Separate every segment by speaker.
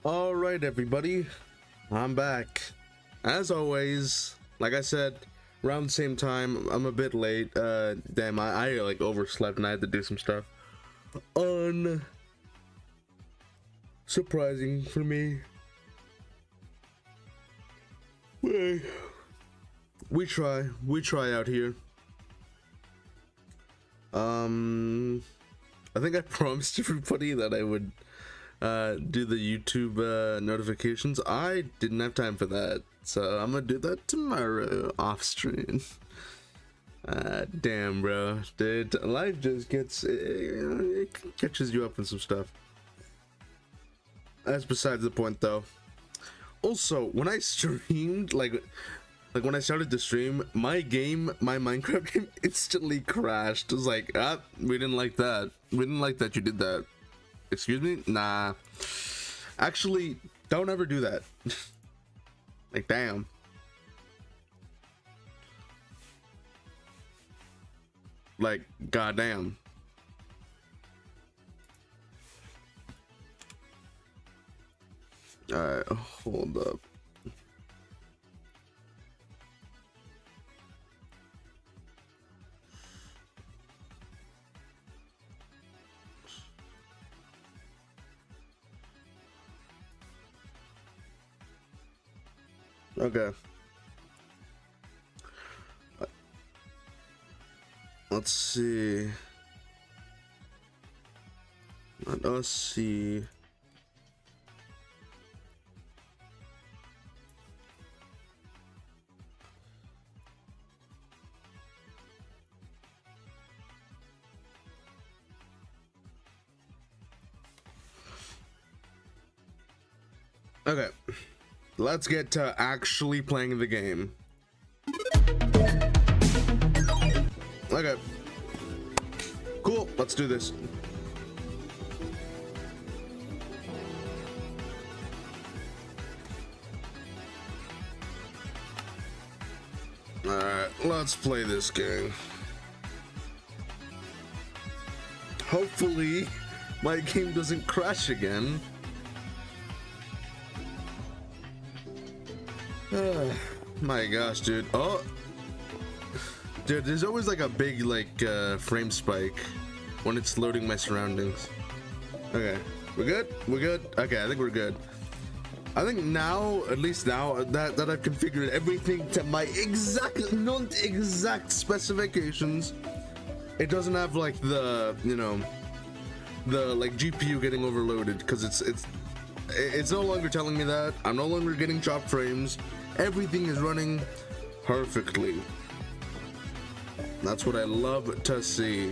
Speaker 1: All right, everybody, I'm back. As always, like I said, around the same time. I'm a bit late. Damn, I like overslept and I had to do some stuff. Surprising for me. We try out here. I think I promised everybody that I would do the YouTube notifications. I didn't have time for that, so I'm gonna do that tomorrow off stream. Damn, bro, dude, life just gets it catches you up in some stuff. That's besides the point, though. Also, when I streamed, like when I started to stream, my Minecraft game instantly crashed. It was like, we didn't like that. We didn't like that you did that. Excuse me? Nah. Actually, don't ever do that. Like, damn. Like, goddamn. Alright, hold up. Okay. Let's see. Let us see. Okay. Let's get to actually playing the game. Okay. Cool, let's do this. Alright, let's play this game. Hopefully, my game doesn't crash again. My gosh, dude. Oh, dude, there's always like a big frame spike when it's loading my surroundings. Okay, we're good. Okay, I think we're good. I think now, at least now that I've configured everything to my not exact specifications, it doesn't have like the GPU getting overloaded, because it's no longer telling me that. I'm no longer getting chopped frames. Everything is running perfectly. That's what I love to see.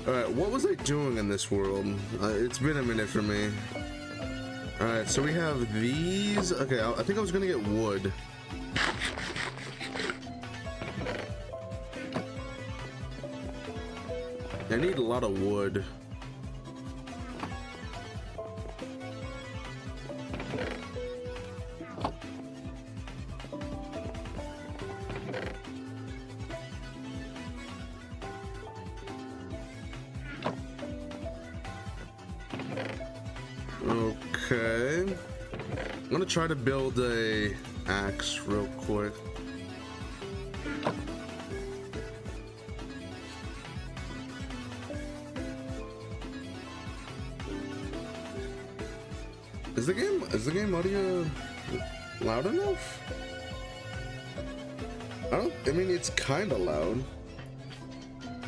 Speaker 1: Alright, what was I doing in this world? It's been a minute for me. Alright, so we have these. Okay, I think I was gonna get wood. I need a lot of wood. Okay, I'm gonna try to build a axe real quick. Is the game audio loud enough? I mean, it's kind of loud.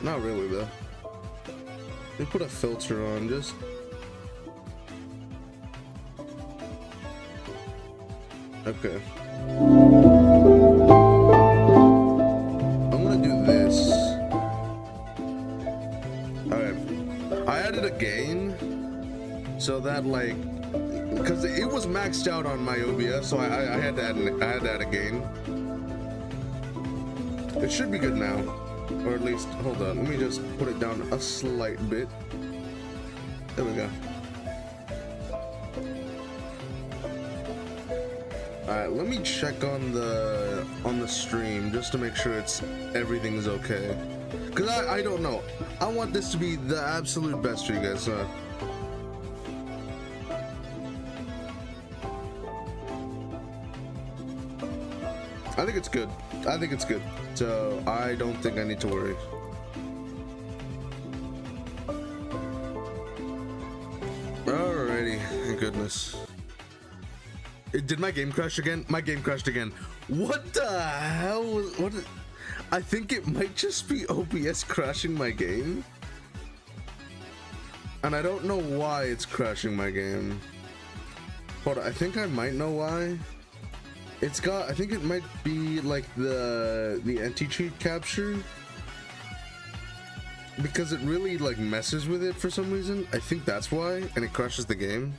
Speaker 1: Not really though. Let me put a filter on just. Okay. I'm gonna do this. Alright. I added a gain so that because it was maxed out on my OBS, so I had to add a gain. It should be good now. Or at least, hold on, let me just put it down a slight bit. There we go. Alright, let me check on the stream just to make sure everything's okay. Cause I don't know. I want this to be the absolute best for you guys. I think it's good. I think it's good. So I don't think I need to worry. Alrighty, thank goodness. Did my game crash again? My game crashed again. What the hell was what? I think it might just be OBS crashing my game. And I don't know why it's crashing my game. Hold on, I think I might know why. It's got, I think it might be like the anti-cheat capture. Because it really like messes with it for some reason. I think that's why, and it crashes the game.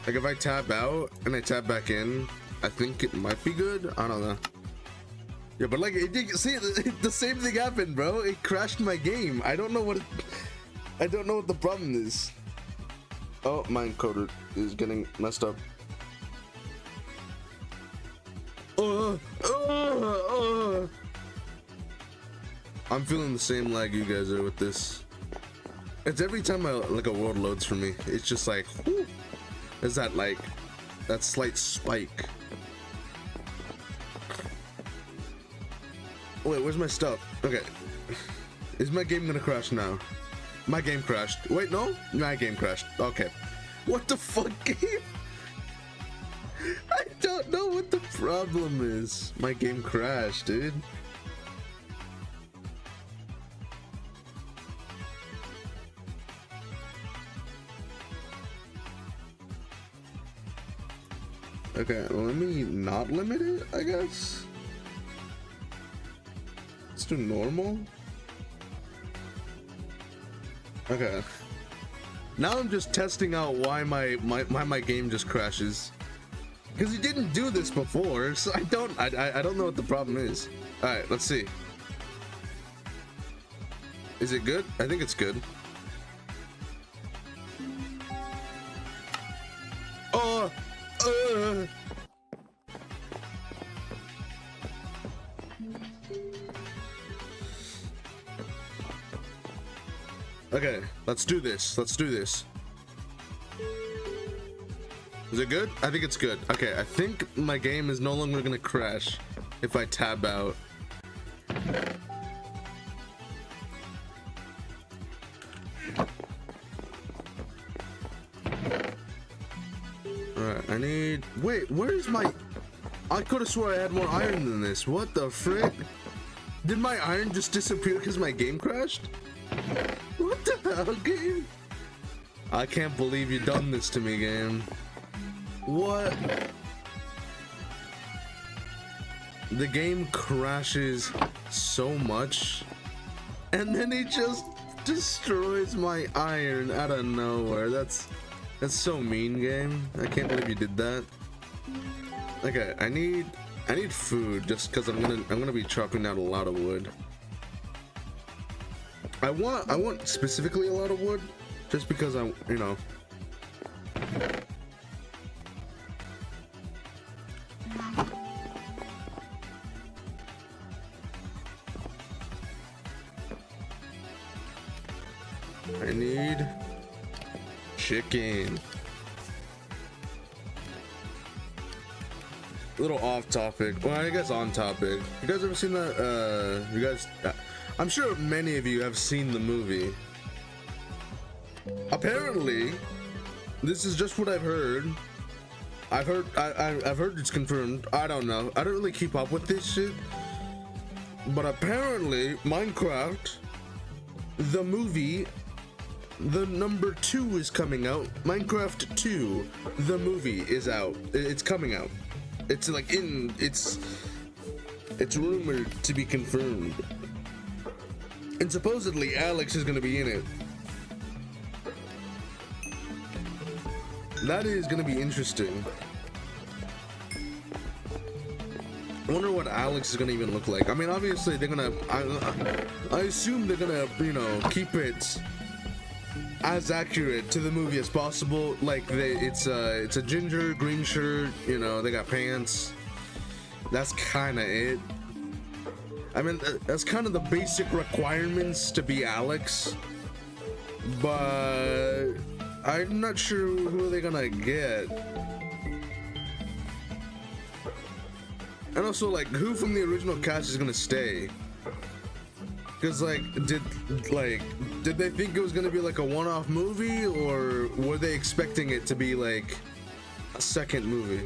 Speaker 1: Like if I tab out and I tab back in, I think it might be good. I don't know. Yeah, but like it did, see the same thing happened, bro. It crashed my game. I don't know what the problem is. Oh, my encoder is getting messed up. I'm feeling the same lag you guys are with this. It's every time like a world loads for me, it's just like, whew, there's that like that slight spike. Wait, where's my stuff? Okay, is my game gonna crash now? My game crashed. Wait, no, my game crashed. Okay, what the fuck, game? I don't know what the problem is. My game crashed, dude. Okay, let me not limit it, I guess. Let's do normal. Okay. Now I'm just testing out why my game just crashes. Because he didn't do this before, so I don't know what the problem is. Alright, let's see. Is it good? I think it's good. Okay, let's do this. Let's do this. Is it good? I think it's good. Okay, I think my game is no longer gonna crash if I tab out. Alright, I need... Wait, where's my... I could have swore I had more iron than this. What the frick? Did my iron just disappear because my game crashed? What the hell, game? I can't believe you done this to me, game. What? The game crashes so much, and then it just destroys my iron out of nowhere. That's so mean, game. I can't believe you did that. Okay, I need food just because I'm gonna be chopping down a lot of wood. I want specifically a lot of wood, just because I need chicken. A little off topic. Well, I guess on topic. You guys ever seen that? You guys, I'm sure many of you have seen the movie. Apparently, this is just what I've heard. I've heard it's confirmed. I don't know. I don't really keep up with this shit. But apparently, Minecraft, the movie, the number 2 is coming out. Minecraft 2, the movie is out. It's coming out. It's like it's rumored to be confirmed. And supposedly Alex is gonna be in it. That is gonna be interesting. I wonder what Alex is gonna even look like. I mean, obviously they're gonna. I assume they're gonna, keep it as accurate to the movie as possible. Like it's a ginger, green shirt. They got pants. That's kind of it. I mean, that's kind of the basic requirements to be Alex. But I'm not sure who they're gonna get. And also, like, who from the original cast is gonna stay? Because, like, did they think it was gonna be like a one-off movie, or were they expecting it to be like a second movie?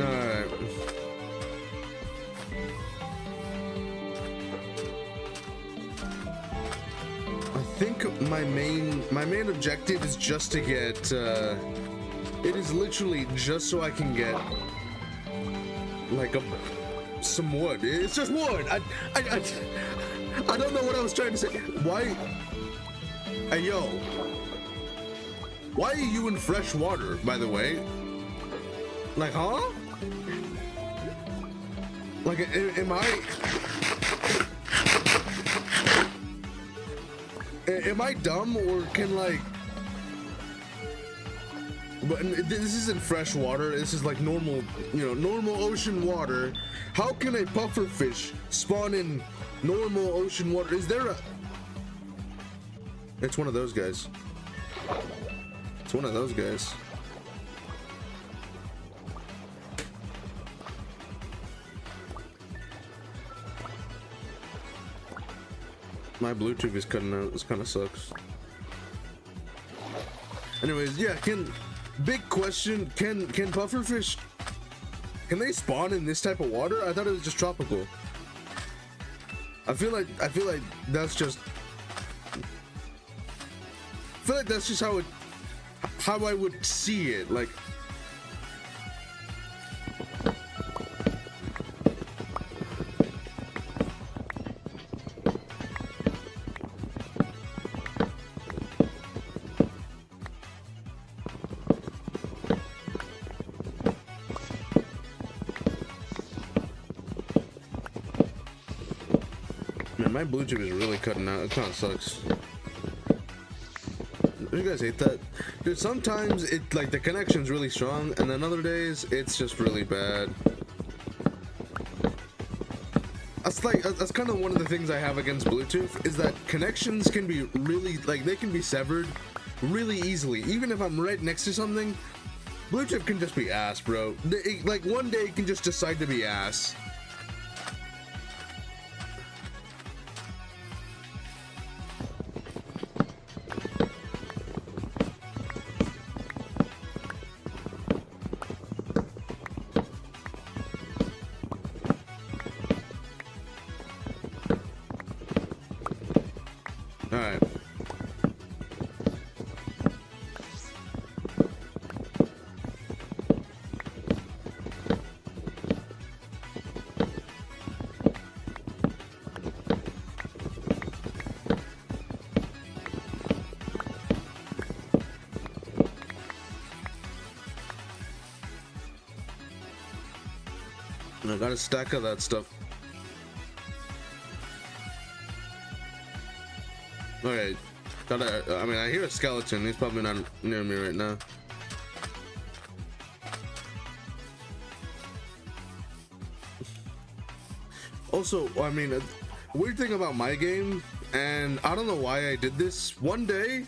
Speaker 1: Alright. I think my main objective is just to get it is literally just so I can get like some wood. It's just wood. I don't know what I was trying to say. Why? Hey yo. Why are you in fresh water, by the way? Like, huh? Like, am I dumb, or can, like, but this isn't fresh water, this is like normal, you know, normal ocean water. How can a pufferfish spawn in normal ocean water? Is there a... It's one of those guys. It's one of those guys. My Bluetooth is cutting out. This kind of sucks. Anyways, yeah. Big question? Can pufferfish? Can they spawn in this type of water? I thought it was just tropical. I feel like that's just. I feel like that's just how I would see it. Like. Man, my Bluetooth is really cutting out. It kind of sucks. You guys hate that? Dude, sometimes it, like, the connection's really strong, and then other days it's just really bad. That's kind of one of the things I have against Bluetooth, is that connections can be really, like, they can be severed really easily. Even if I'm right next to something, Bluetooth can just be ass, bro. Like, one day it can just decide to be ass. Alright. I got a stack of that stuff. Okay, I mean, I hear a skeleton. He's probably not near me right now. Also, I mean, weird thing about my game, and I don't know why I did this. One day,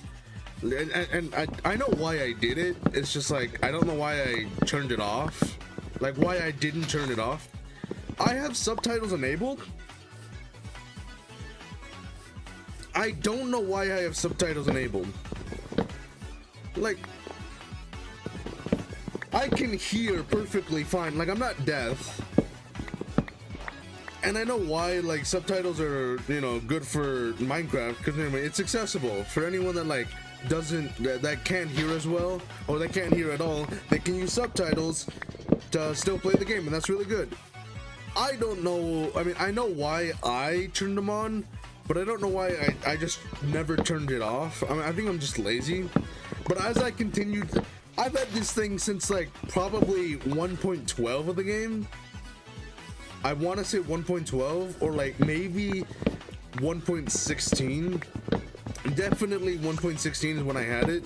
Speaker 1: and I know why I did it. It's just like, I don't know why I turned it off. Like, why I didn't turn it off. I have subtitles enabled. I don't know why I have subtitles enabled. Like, I can hear perfectly fine. Like, I'm not deaf. And I know why, like, subtitles are, you know, good for Minecraft, because anyway, it's accessible for anyone that, like, that can't hear as well, or that can't hear at all. They can use subtitles to still play the game, and that's really good. I don't know, I mean, I know why I turned them on, but I don't know why I just never turned it off. I mean, I think I'm just lazy. But as I continued, I've had this thing since, like, probably 1.12 of the game. I want to say 1.12, or like maybe 1.16. Definitely 1.16 is when I had it,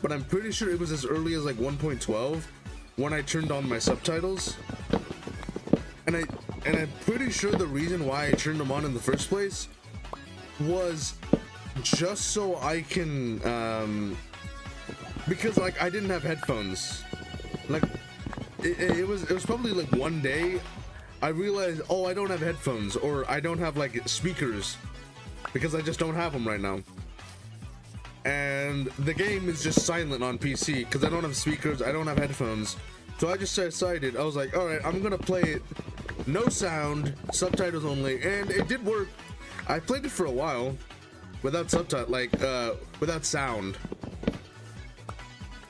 Speaker 1: but I'm pretty sure it was as early as like 1.12. when I turned on my subtitles, and I'm pretty sure the reason why I turned them on in the first place was just so I can because like I didn't have headphones. Like it was probably like one day I realized, oh, I don't have headphones, or I don't have like speakers, because I just don't have them right now. And the game is just silent on PC because I don't have speakers, I don't have headphones. So I just decided, I was like, all right, I'm gonna play it no sound, subtitles only, and it did work. I played it for a while without subtitle, like without sound.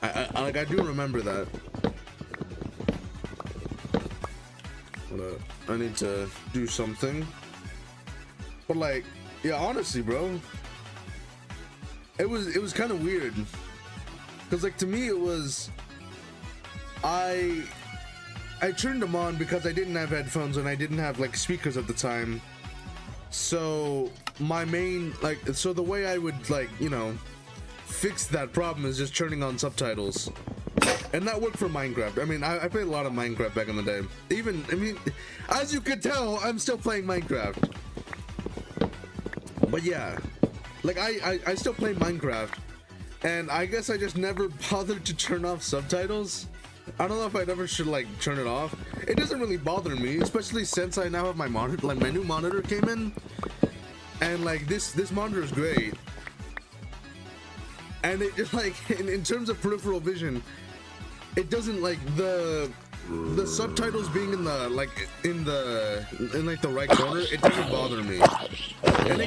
Speaker 1: I do remember that. I need to do something. But like, yeah, honestly, bro, it was kind of weird. Cause like to me it was, I turned them on because I didn't have headphones and I didn't have like speakers at the time. So my main, like, so the way I would, like, you know, fix that problem is just turning on subtitles. And that worked for Minecraft. I mean, I played a lot of Minecraft back in the day. Even, I mean, as you could tell, I'm still playing Minecraft. But yeah, like I still play Minecraft, and I guess I just never bothered to turn off subtitles. I don't know if I'd ever should like turn it off. It doesn't really bother me, especially since I now have my monitor, like my new monitor came in, and like this monitor is great. And it just like in terms of peripheral vision, it doesn't like the subtitles being in the like in the right corner, it doesn't bother me. And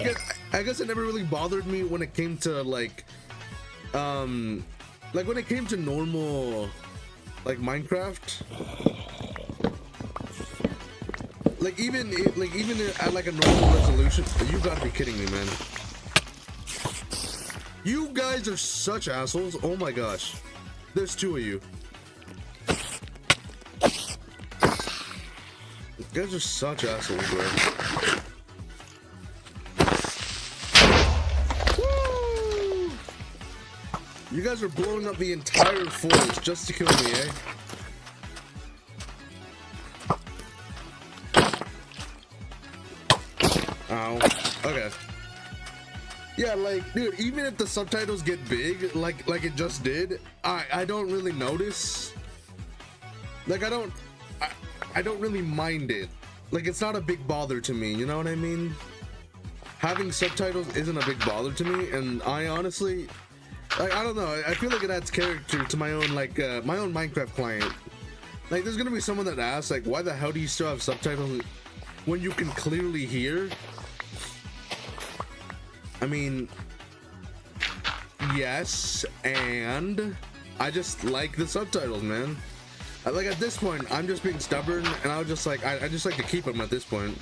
Speaker 1: I guess it never really bothered me when it came to like when it came to normal like Minecraft. Like even at like a normal resolution. You gotta be kidding me, man. You guys are such assholes. Oh my gosh. There's two of you. You guys are such assholes, bro. Woo! You guys are blowing up the entire forest just to kill me, eh? Ow. Okay. Yeah, like, dude, even if the subtitles get big, like it just did, I don't really notice. Like, I don't really mind it. Like, it's not a big bother to me, you know what I mean? Having subtitles isn't a big bother to me, and I honestly, like, I don't know, I feel like it adds character to my own, like, my own Minecraft client. Like, there's gonna be someone that asks, like, why the hell do you still have subtitles when you can clearly hear? I mean, yes, and I just like the subtitles, man. Like, at this point, I'm just being stubborn, and I just like to keep them at this point.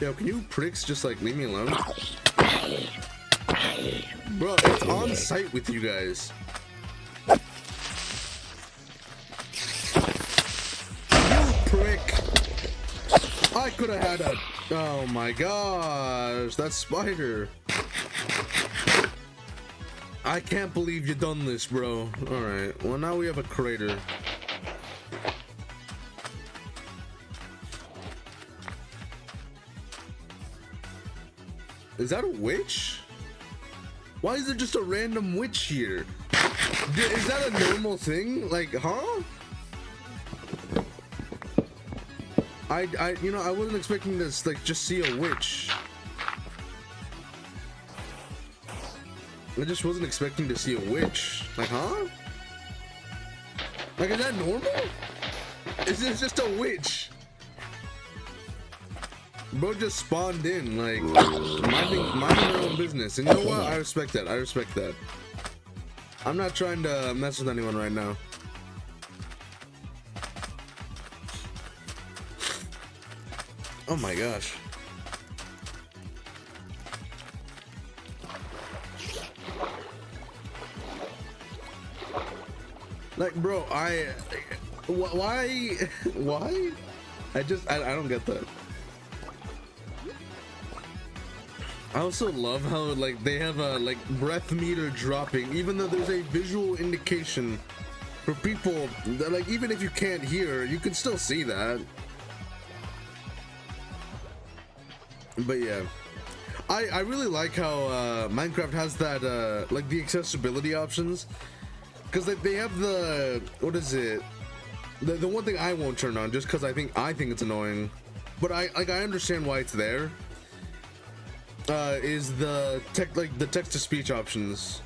Speaker 1: Yo, can you pricks just like leave me alone? Bro, it's on site with you guys. You prick! I could have had a... Oh my gosh, that spider. I can't believe you done this, bro. Alright, well now we have a crater. Is that a witch? Why is there just a random witch here? Is that a normal thing? Like, huh? You know, I wasn't expecting this, like, just see a witch. I just wasn't expecting to see a witch. Like, huh? Like, is that normal? Is this just a witch? Bro just spawned in, like, minding their own business. And you know what? I respect that. I respect that. I'm not trying to mess with anyone right now. Oh my gosh. Like, bro, why? I don't get that. I also love how, like, they have a, like, breath meter dropping, even though there's a visual indication for people that, like, even if you can't hear, you can still see that. But yeah, I really like how Minecraft has that like the accessibility options, because they have the, what is it, the one thing I won't turn on just because I think it's annoying, but I understand why it's there, is the text to speech options.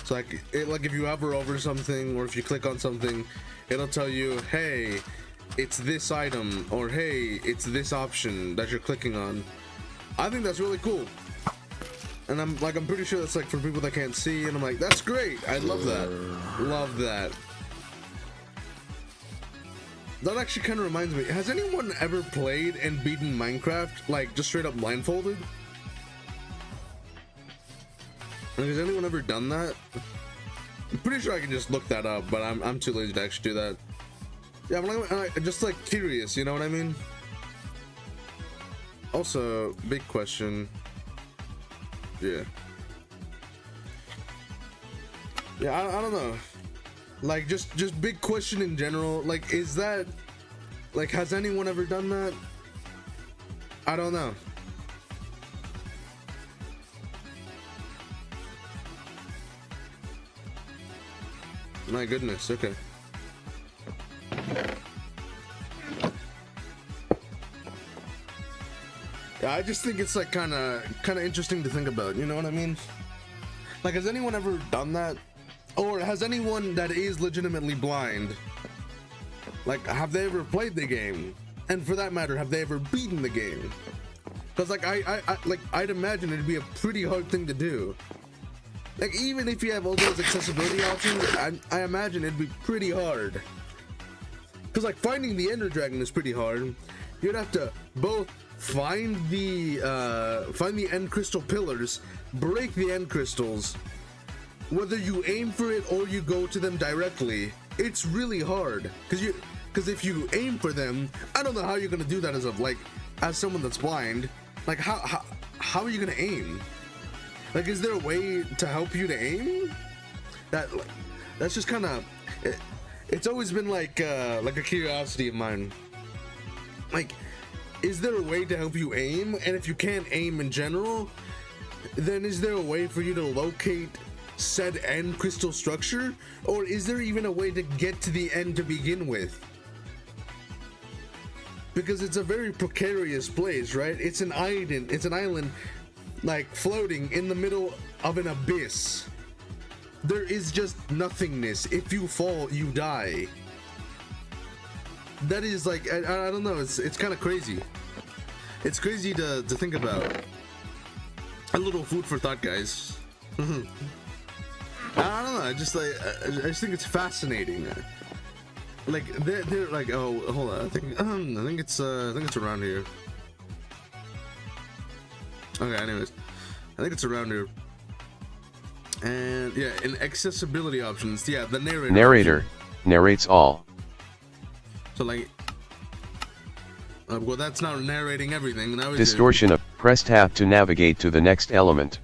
Speaker 1: So like if you hover over something, or if you click on something, it'll tell you, hey, it's this item, or hey, it's this option that you're clicking on. I think that's really cool, and I'm pretty sure that's like for people that can't see, and I'm like, that's great. I love that. Love that. That actually kind of reminds me, has anyone ever played and beaten Minecraft like just straight up blindfolded? Like, has anyone ever done that? I'm pretty sure I can just look that up, but I'm too lazy to actually do that. Yeah, I'm just like curious, you know what I mean? Also, big question. Yeah, I don't know. Like, just big question in general. Like, is that, like, has anyone ever done that? I don't know. My goodness. Okay. Yeah, I just think it's like kind of interesting to think about, you know what I mean? Like, has anyone ever done that? Or has anyone that is legitimately blind, like, have they ever played the game? And for that matter, have they ever beaten the game? Because like I'd imagine it'd be a pretty hard thing to do. Like, even if you have all those accessibility options, I imagine it'd be pretty hard. Because like finding the Ender Dragon is pretty hard. You'd have to both find the end crystal pillars, break the end crystals. Whether you aim for it or you go to them directly, it's really hard. Because if you aim for them, I don't know how you're gonna do that as someone that's blind. Like, how are you gonna aim? Like, is there a way to help you to aim? That's just kind of, it's always been like a curiosity of mine. Like, is there a way to help you aim? And if you can't aim in general, then is there a way for you to locate said end crystal structure? Or is there even a way to get to the end to begin with? Because it's a very precarious place, right? It's an island like floating in the middle of an abyss. There is just nothingness. If you fall, you die. That is like, I don't know, it's kind of crazy. It's crazy to think about. A little food for thought, guys. I don't know, I just think it's fascinating. Like, they're like, oh, hold on, I think it's around here. Okay, anyways, I think it's around here. And yeah, in accessibility options, yeah, the narrator
Speaker 2: narrates all.
Speaker 1: So like, well, that's not narrating everything. Now
Speaker 2: Distortion of, press tab to navigate to the next element.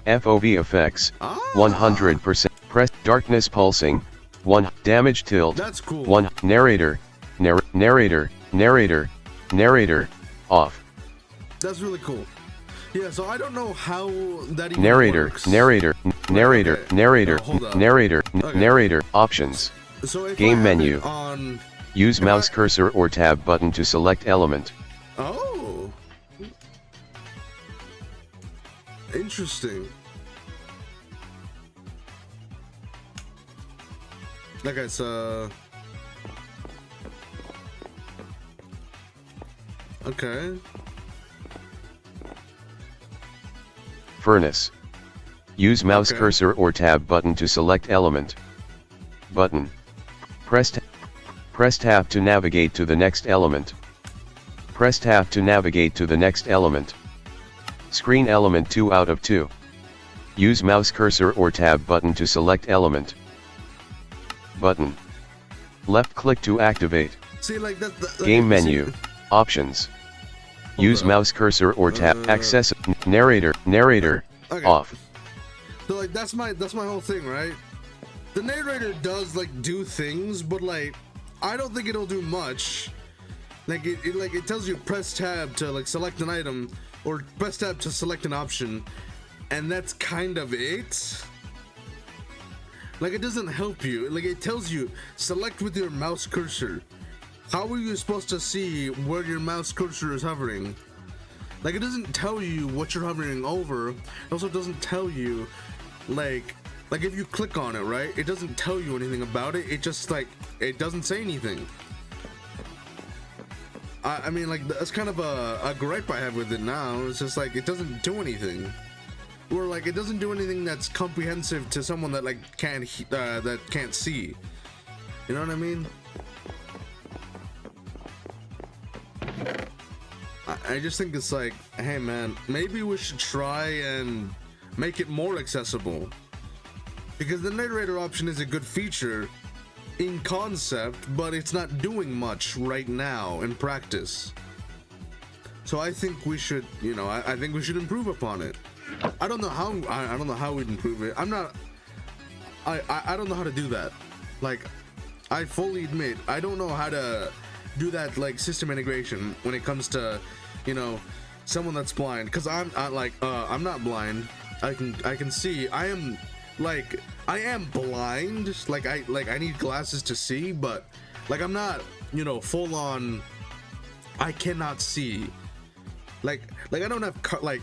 Speaker 2: FOV effects, 100%, press darkness pulsing, 1 damage tilt.
Speaker 1: That's cool.
Speaker 2: 1 narrator off.
Speaker 1: That's really cool. Yeah, so I don't know how that even works.
Speaker 2: Narrator options.
Speaker 1: So if
Speaker 2: Game
Speaker 1: I have
Speaker 2: menu.
Speaker 1: it on,
Speaker 2: Use mouse cursor or tab button to select element.
Speaker 1: oh, interesting. Okay, so okay.
Speaker 2: Furnace. Use mouse
Speaker 1: Okay.
Speaker 2: cursor or tab button to select element. Button. Press tab to navigate to the next element. Press tab to navigate to the next element. Screen element 2 out of 2. Use mouse cursor or tab button to select element. Button. Left click to activate.
Speaker 1: See, like that.
Speaker 2: Game menu. Options. Use
Speaker 1: up.
Speaker 2: mouse cursor or tab. Access. Narrator.
Speaker 1: Okay.
Speaker 2: Off.
Speaker 1: So like that's my whole thing, right? the narrator does like do things, but like I don't think it'll do much. Like it tells you press tab to like select an item, or press tab to select an option, and that's kind of it. Like it doesn't help you. Like it tells you select with your mouse cursor. How are you supposed to see where your mouse cursor is hovering? Like it doesn't tell you what you're hovering over. It also doesn't tell you like if you click on it, right? It doesn't tell you anything about it. It just like it doesn't say anything. I mean, like that's kind of a gripe I have with it now. It's just like it doesn't do anything, or like it doesn't do anything that's comprehensive to someone that like can't see. You know what I mean? I just think it's like, hey man, maybe we should try and make it more accessible, because the narrator option is a good feature in concept, but it's not doing much right now in practice. So I think we should, you know, I think we should improve upon it. I don't know how. I don't know how we'd improve it. I don't know how to do that. Like, I fully admit I don't know how to do that, like system integration when it comes to, you know, someone that's blind. Because I'm not blind. I can see. I am blind. Like I need glasses to see, but like I'm not, you know, full on. I cannot see. Like I don't have like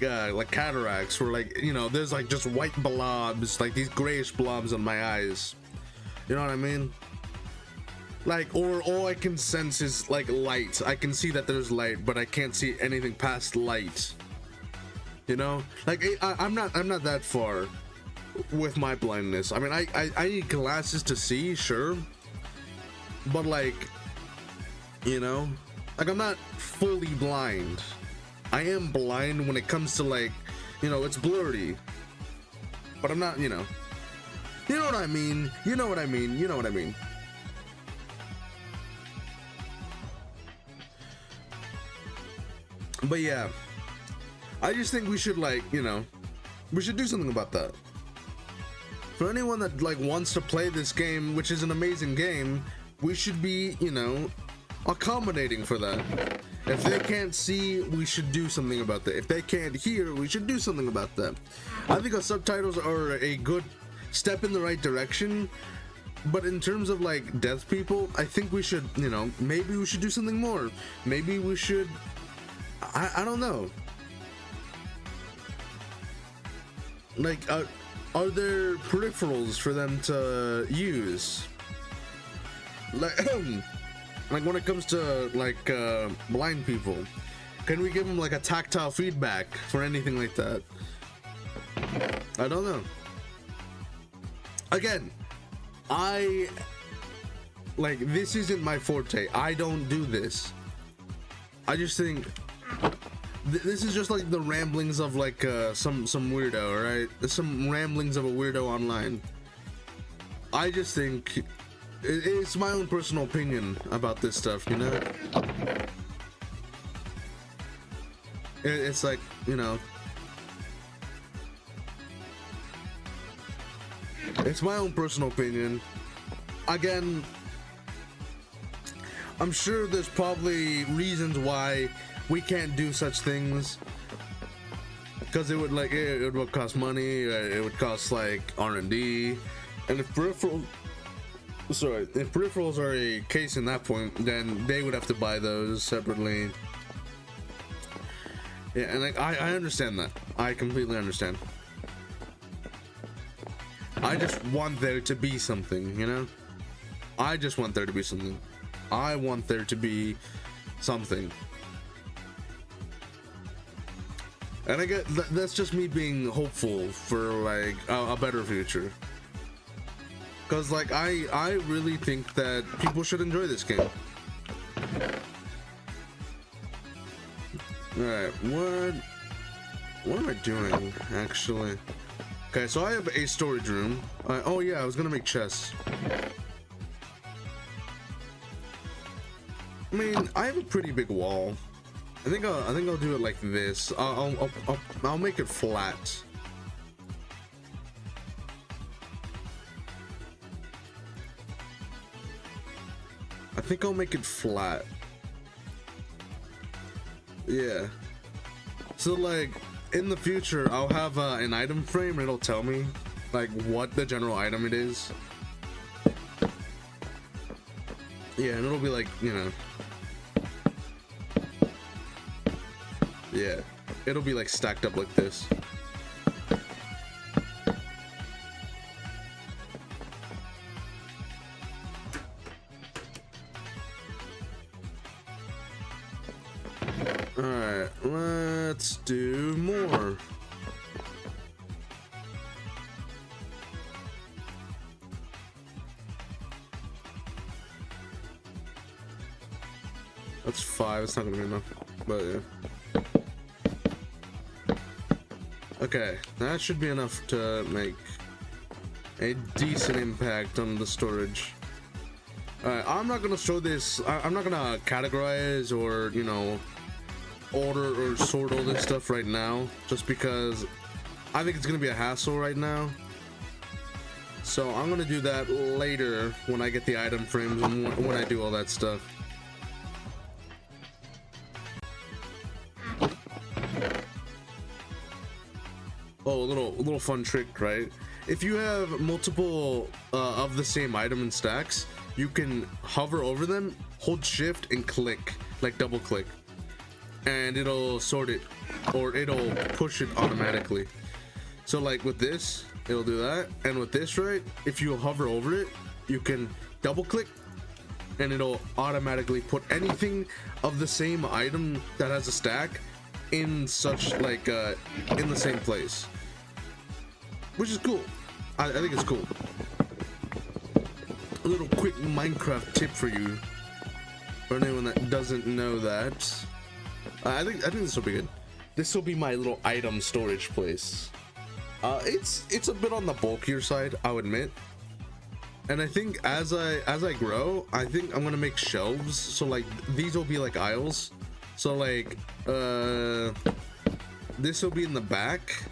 Speaker 1: cataracts, where like, you know, there's like just white blobs, like these grayish blobs on my eyes. You know what I mean? Like, or all I can sense is like light. I can see that there's light, but I can't see anything past light. You know, like I'm not that far with my blindness. I mean, I need glasses to see, sure, but like, you know, like I'm not fully blind. I am blind when it comes to like, you know, it's blurry, but I'm not, you know what I mean? You know what I mean? You know what I mean? But yeah, I just think we should, like, you know, we should do something about that. For anyone that like wants to play this game, which is an amazing game, we should be, you know, accommodating for that. If they can't see, we should do something about that. If they can't hear, we should do something about that. I think our subtitles are a good step in the right direction, but in terms of like deaf people, I think we should, you know, maybe we should do something more. Maybe we should, I don't know. Like, are there peripherals for them to use? Like when it comes to like blind people, can we give them like a tactile feedback for anything like that? I don't know. Again, this isn't my forte. I don't do this. I just think this is just like the ramblings of like some weirdo, right? Some ramblings of a weirdo online. I just think it's my own personal opinion about this stuff, you know? It's like, you know, it's my own personal opinion. Again, I'm sure there's probably reasons why we can't do such things, because it would like it would cost money, it would cost like R&D, and if peripherals are a case in that point, then they would have to buy those separately. Yeah, and like I understand that. I completely understand. I just want there to be something, you know? I just want there to be something. I want there to be something. And I get that's just me being hopeful for like a better future. Cause like I really think that people should enjoy this game. Alright, what am I doing actually? Okay, so I have a storage room. Oh yeah, I was gonna make chests. I mean, I have a pretty big wall. I think I'll do it like this. I'll make it flat. I think I'll make it flat. Yeah. So like in the future, I'll have an item frame. It'll tell me like what the general item it is. Yeah, and it'll be like, you know. Yeah, it'll be like stacked up like this. Alright, let's do more. That's 5, it's not gonna be enough, but yeah. Okay, that should be enough to make a decent impact on the storage. Alright, I'm not gonna show this, I'm not gonna categorize or, you know, order or sort all this stuff right now, just because I think it's gonna be a hassle right now. So I'm gonna do that later when I get the item frames and when I do all that stuff. Oh, a little fun trick, right? If you have multiple of the same item in stacks, you can hover over them, hold shift and click, like double click, and it'll sort it, or it'll push it automatically. So like with this, it'll do that, and with this, right, if you hover over it, you can double click and it'll automatically put anything of the same item that has a stack in such like in the same place, which is cool. I think it's cool. A little quick Minecraft tip for you, for anyone that doesn't know that. I think this will be good. This will be my little item storage place. It's a bit on the bulkier side, I'll admit. And I think as I grow, I think I'm gonna make shelves. So like these will be like aisles. So like this will be in the back,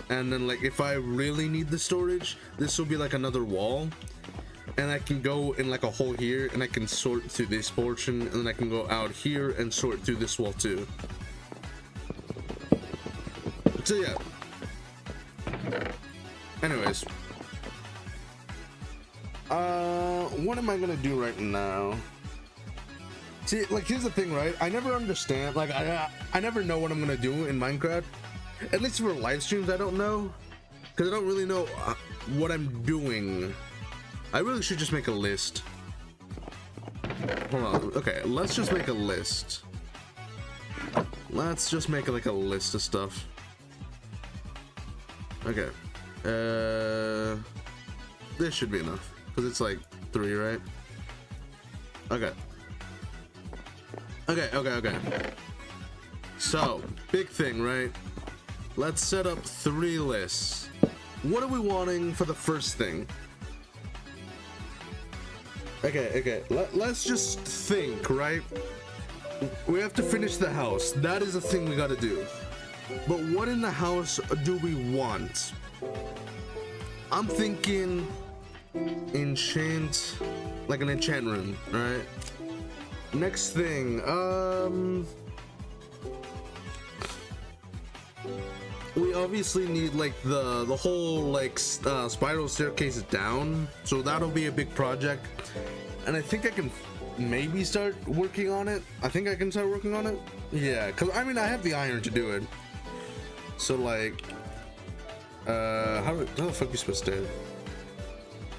Speaker 1: and then like if I really need the storage, this will be like another wall, and I can go in like a hole here and I can sort through this portion, and then I can go out here and sort through this wall too. So yeah, anyways, what am I gonna do right now? See, like, here's the thing, right? I never understand, like, I never know what I'm gonna do in Minecraft. At least for live streams, I don't know, because I don't really know what I'm doing. I really should just make a list. Hold on. Okay, let's just make a list. Let's just make like a list of stuff. Okay. This should be enough, because it's like 3, right? Okay. Okay. So, big thing, right? Let's set up 3 lists. What are we wanting for the first thing? Okay. Let's just think, right? We have to finish the house. That is a thing we gotta do. But what in the house do we want? I'm thinking enchant, like an enchant room, right? Next thing, we obviously need like the whole like spiral staircase down, so that'll be a big project, and I think I can maybe start working on it. Yeah, because I mean I have the iron to do it. So like how the fuck are you supposed to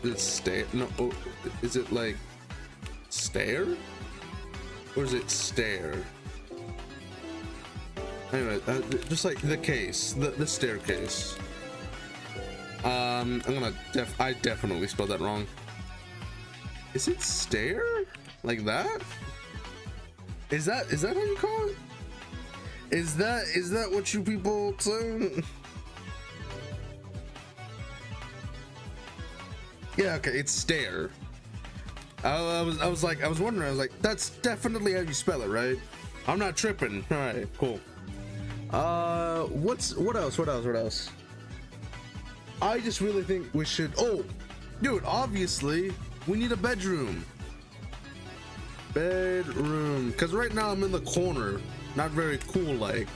Speaker 1: is it stay? No, oh, is it like stair? Or is it stair? Anyway, just like the case, the staircase. I'm gonna I definitely spelled that wrong. Is it stair? Like that? Is that how you call it? Is that what you people say? Yeah, okay, it's stair. I was wondering, that's definitely how you spell it, right? I'm not tripping. All right, cool. What else? I just really think we should, oh, dude, obviously we need a bedroom. Bedroom. Because right now I'm in the corner. Not very cool, like.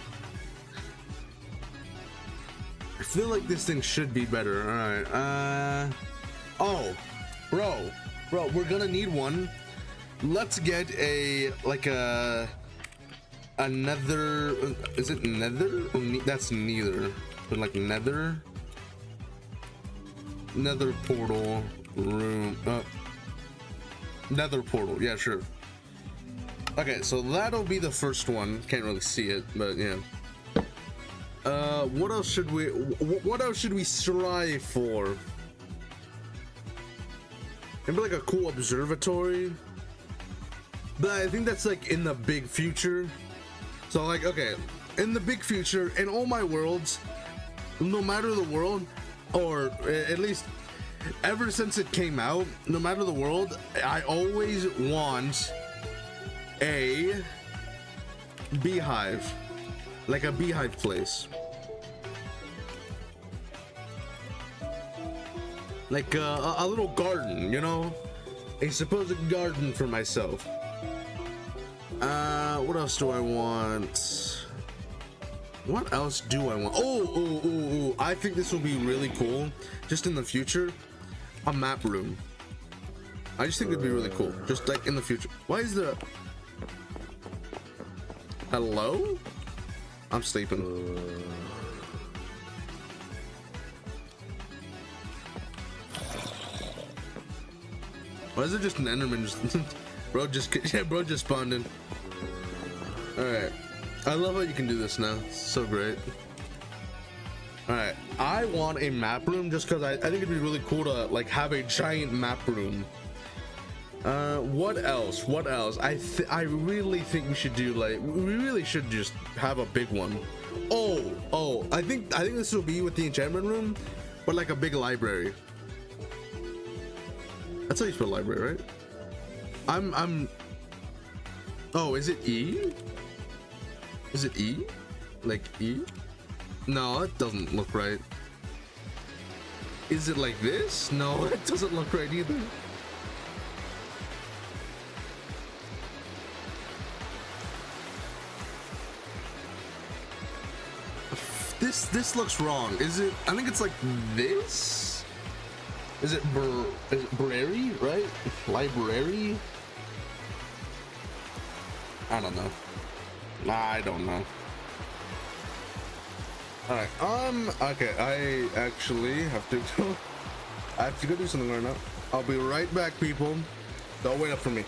Speaker 1: I feel like this thing should be better. Alright. Oh. Bro, we're gonna need one. Let's get a, like a nether. Is it nether? Or that's neither. But like nether portal room. Nether portal. Yeah, sure. Okay, so that'll be the first one. Can't really see it, but yeah. What else should we strive for? Maybe like a cool observatory. But I think that's like in the big future. So like, okay, in the big future, in all my worlds, no matter the world, or at least ever since it came out, no matter the world, I always want a beehive, like a beehive place, like a little garden, you know, a supposed garden for myself. What else do I want? What else do I want? Oh, I think this will be really cool just in the future. A map room. I just think it'd be really cool, just like in the future. Why is the... Hello? I'm sleeping. Why is it just an Enderman? Bro just spawned in. Alright. I love how you can do this now. It's so great. Alright. I want a map room just because I think it'd be really cool to like have a giant map room. What else? I really think we should do, like, we really should just have a big one. Oh, I think this will be with the enchantment room, but like a big library. That's how you spell library, right? Oh, is it E? Is it E? Like E? No, that doesn't look right. Is it like this? No, it doesn't look right either. This looks wrong. Is it? I think it's like this. Is it Brary, right? Library? I don't know. I don't know. Alright, okay, I actually have to go. I have to go do something right now. I'll be right back, people. Don't wait up for me.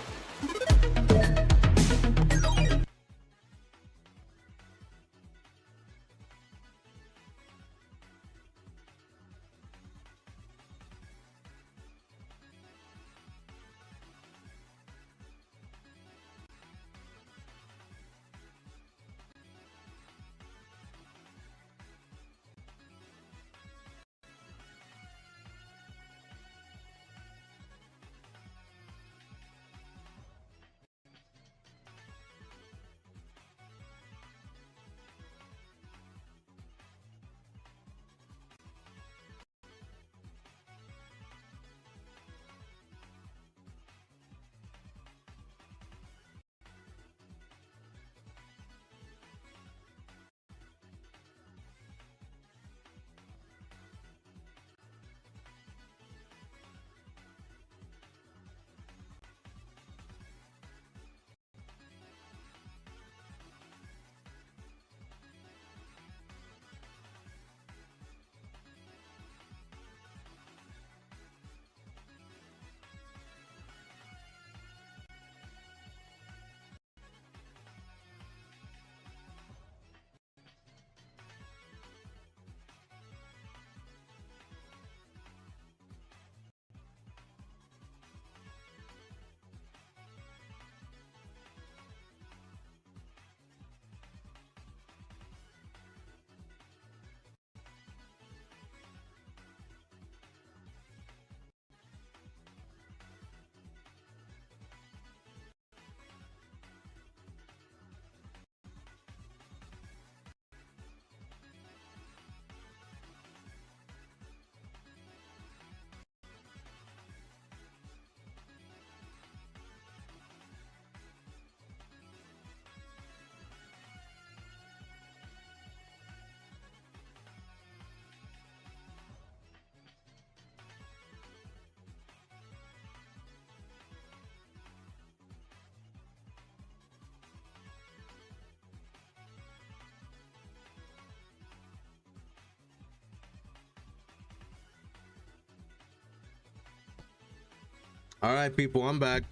Speaker 1: All right, people, I'm back.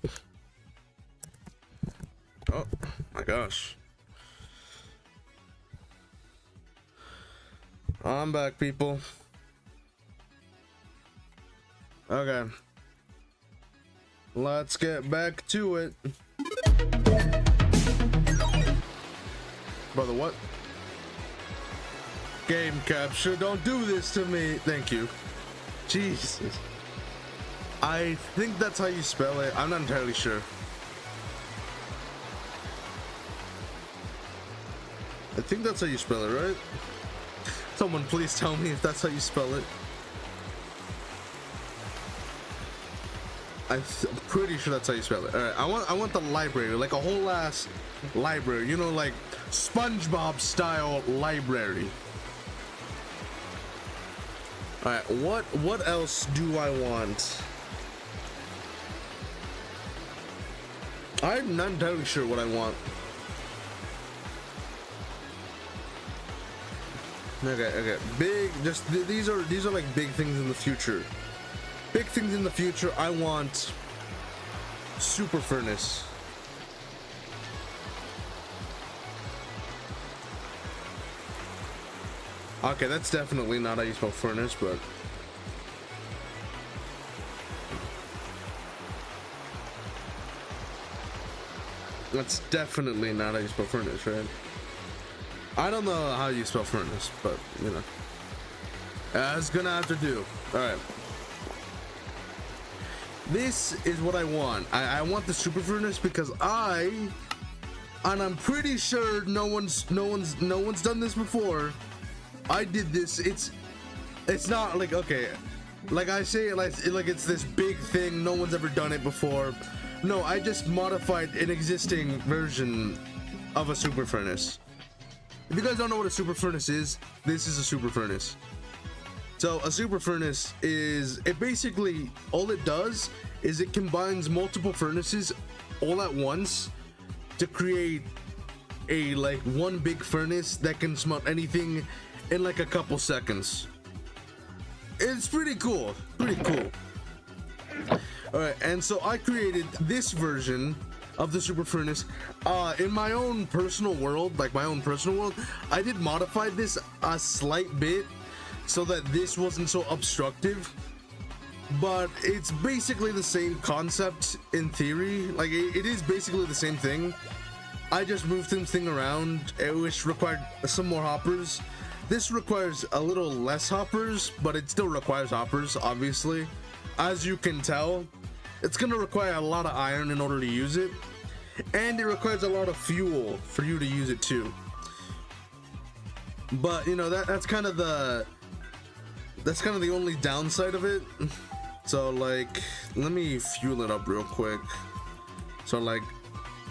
Speaker 1: Oh my gosh. I'm back, people. Okay. Let's get back to it. Brother, what? Game capture, don't do this to me. Thank you. Jesus. I think that's how you spell it. I'm not entirely sure. I think that's how you spell it, right? Someone please tell me if that's how you spell it. I'm pretty sure that's how you spell it. All right, I want the library, like a whole ass library, you know, like SpongeBob style library. All right, what else do I want? I'm not entirely sure what I want. Okay. Big, just these are like big things in the future. Big things in the future. I want super furnace. Okay, that's definitely not how you spell furnace, but that's definitely not how you spell furnace, right? I don't know how you spell furnace, but you know, it's gonna have to do. All right. This is what I want. I want the super furnace because and I'm pretty sure no one's done this before. I did this. It's not like, okay, like I say it like it's this big thing. No one's ever done it before. No, I just modified an existing version of a super furnace. If you guys don't know what a super furnace is, this is a super furnace. So a super furnace is, it basically, all it does is it combines multiple furnaces all at once to create a like one big furnace that can smelt anything in like a couple seconds. It's pretty cool, All right, and so I created this version of the super furnace in my own personal world, I did modify this a slight bit so that this wasn't so obstructive, but it's basically the same concept in theory. Like it is basically the same thing. I just moved this thing around, which required some more hoppers. This requires a little less hoppers, but it still requires hoppers, obviously. As you can tell, it's gonna require a lot of iron in order to use it, and it requires a lot of fuel for you to use it too. But you know, that's kind of the only downside of it. So like, let me fuel it up real quick. So like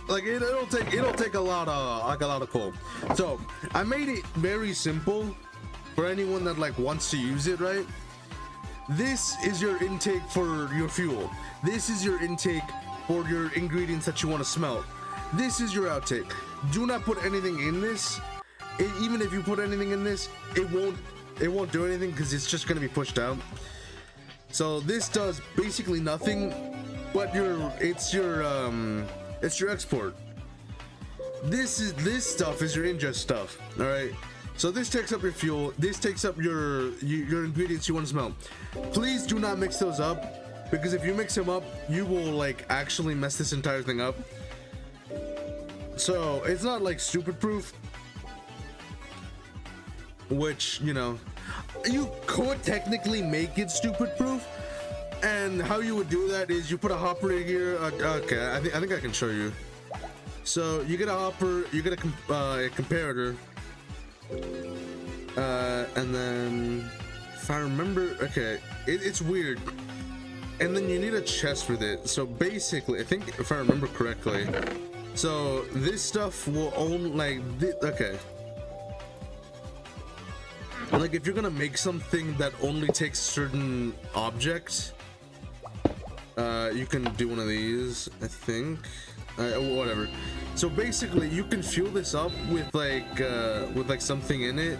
Speaker 1: it'll take a lot of coal. So I made it very simple for anyone that like wants to use it, right? This is your intake for your fuel. This is your intake for your ingredients that you want to smelt. This is your outtake. Do not put anything in this. Even if you put anything in this, it won't do anything because it's just going to be pushed out. So this does basically nothing, but it's your export. This stuff is your ingest stuff. All right. So this takes up your fuel. This takes up your ingredients you want to smelt. Please do not mix those up, because if you mix them up, you will like actually mess this entire thing up. So it's not like stupid proof, which, you know, you could technically make it stupid proof. And how you would do that is you put a hopper in here. Okay, I think I can show you. So you get a hopper, you get a comparator, and then if I remember, okay, it's weird. And then you need a chest with it. So basically, I think if I remember correctly, so this stuff will only okay. Like if you're gonna make something that only takes certain objects, you can do one of these, I think. Whatever. So basically, you can fuel this up with like something in it,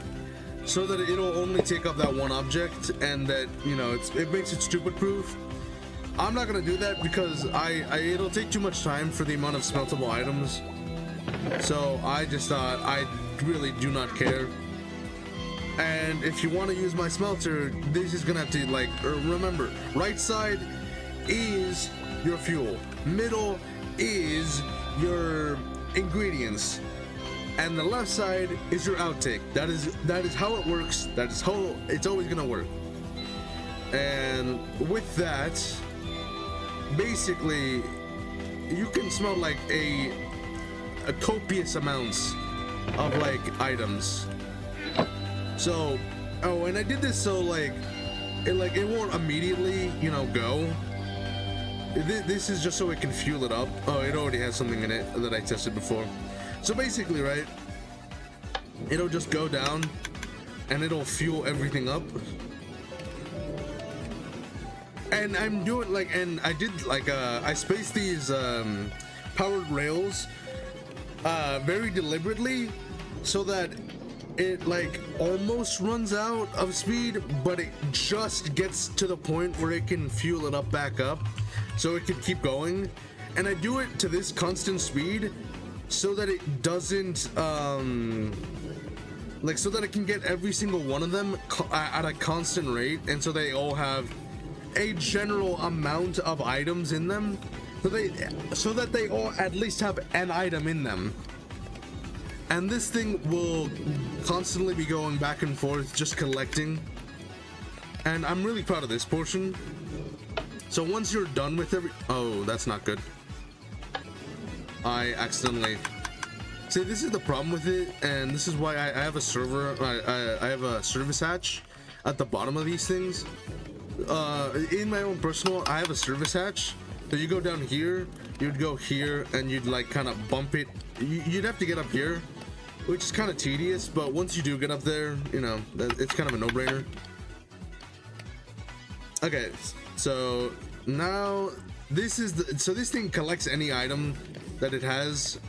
Speaker 1: so that it'll only take up that one object, and that, you know, it makes it stupid proof. I'm not gonna do that because it'll take too much time for the amount of smeltable items. So I just thought I really do not care. And if you want to use my smelter, this is gonna have to like remember, right side is your fuel, middle is your ingredients, and the left side is your outtake. That is how it works. That is how it's always gonna work. And with that, basically, you can smell like a copious amounts of like items. So, oh, and I did this so like it won't immediately, you know, go. This is just so it can fuel it up. Oh, it already has something in it that I tested before. So basically, right, it'll just go down and it'll fuel everything up. And I'm doing like, and I did like, I spaced these powered rails very deliberately so that it like almost runs out of speed, but it just gets to the point where it can fuel it up back up so it can keep going. And I do it to this constant speed so that it doesn't like, so that it can get every single one of them at a constant rate, and so they all have a general amount of items in them, so that they all at least have an item in them. And this thing will constantly be going back and forth, just collecting. And I'm really proud of this portion. So once you're done with oh, that's not good. I accidentally, see, this is the problem with it, and this is why I have a server, I have a service hatch at the bottom of these things. In my own personal, I have a service hatch. So you go down here, you'd go here, and you'd like kind of bump it. You'd have to get up here, which is kind of tedious, but once you do get up there, you know, it's kind of a no-brainer. Okay, so now this is the, so this thing collects any item that it has,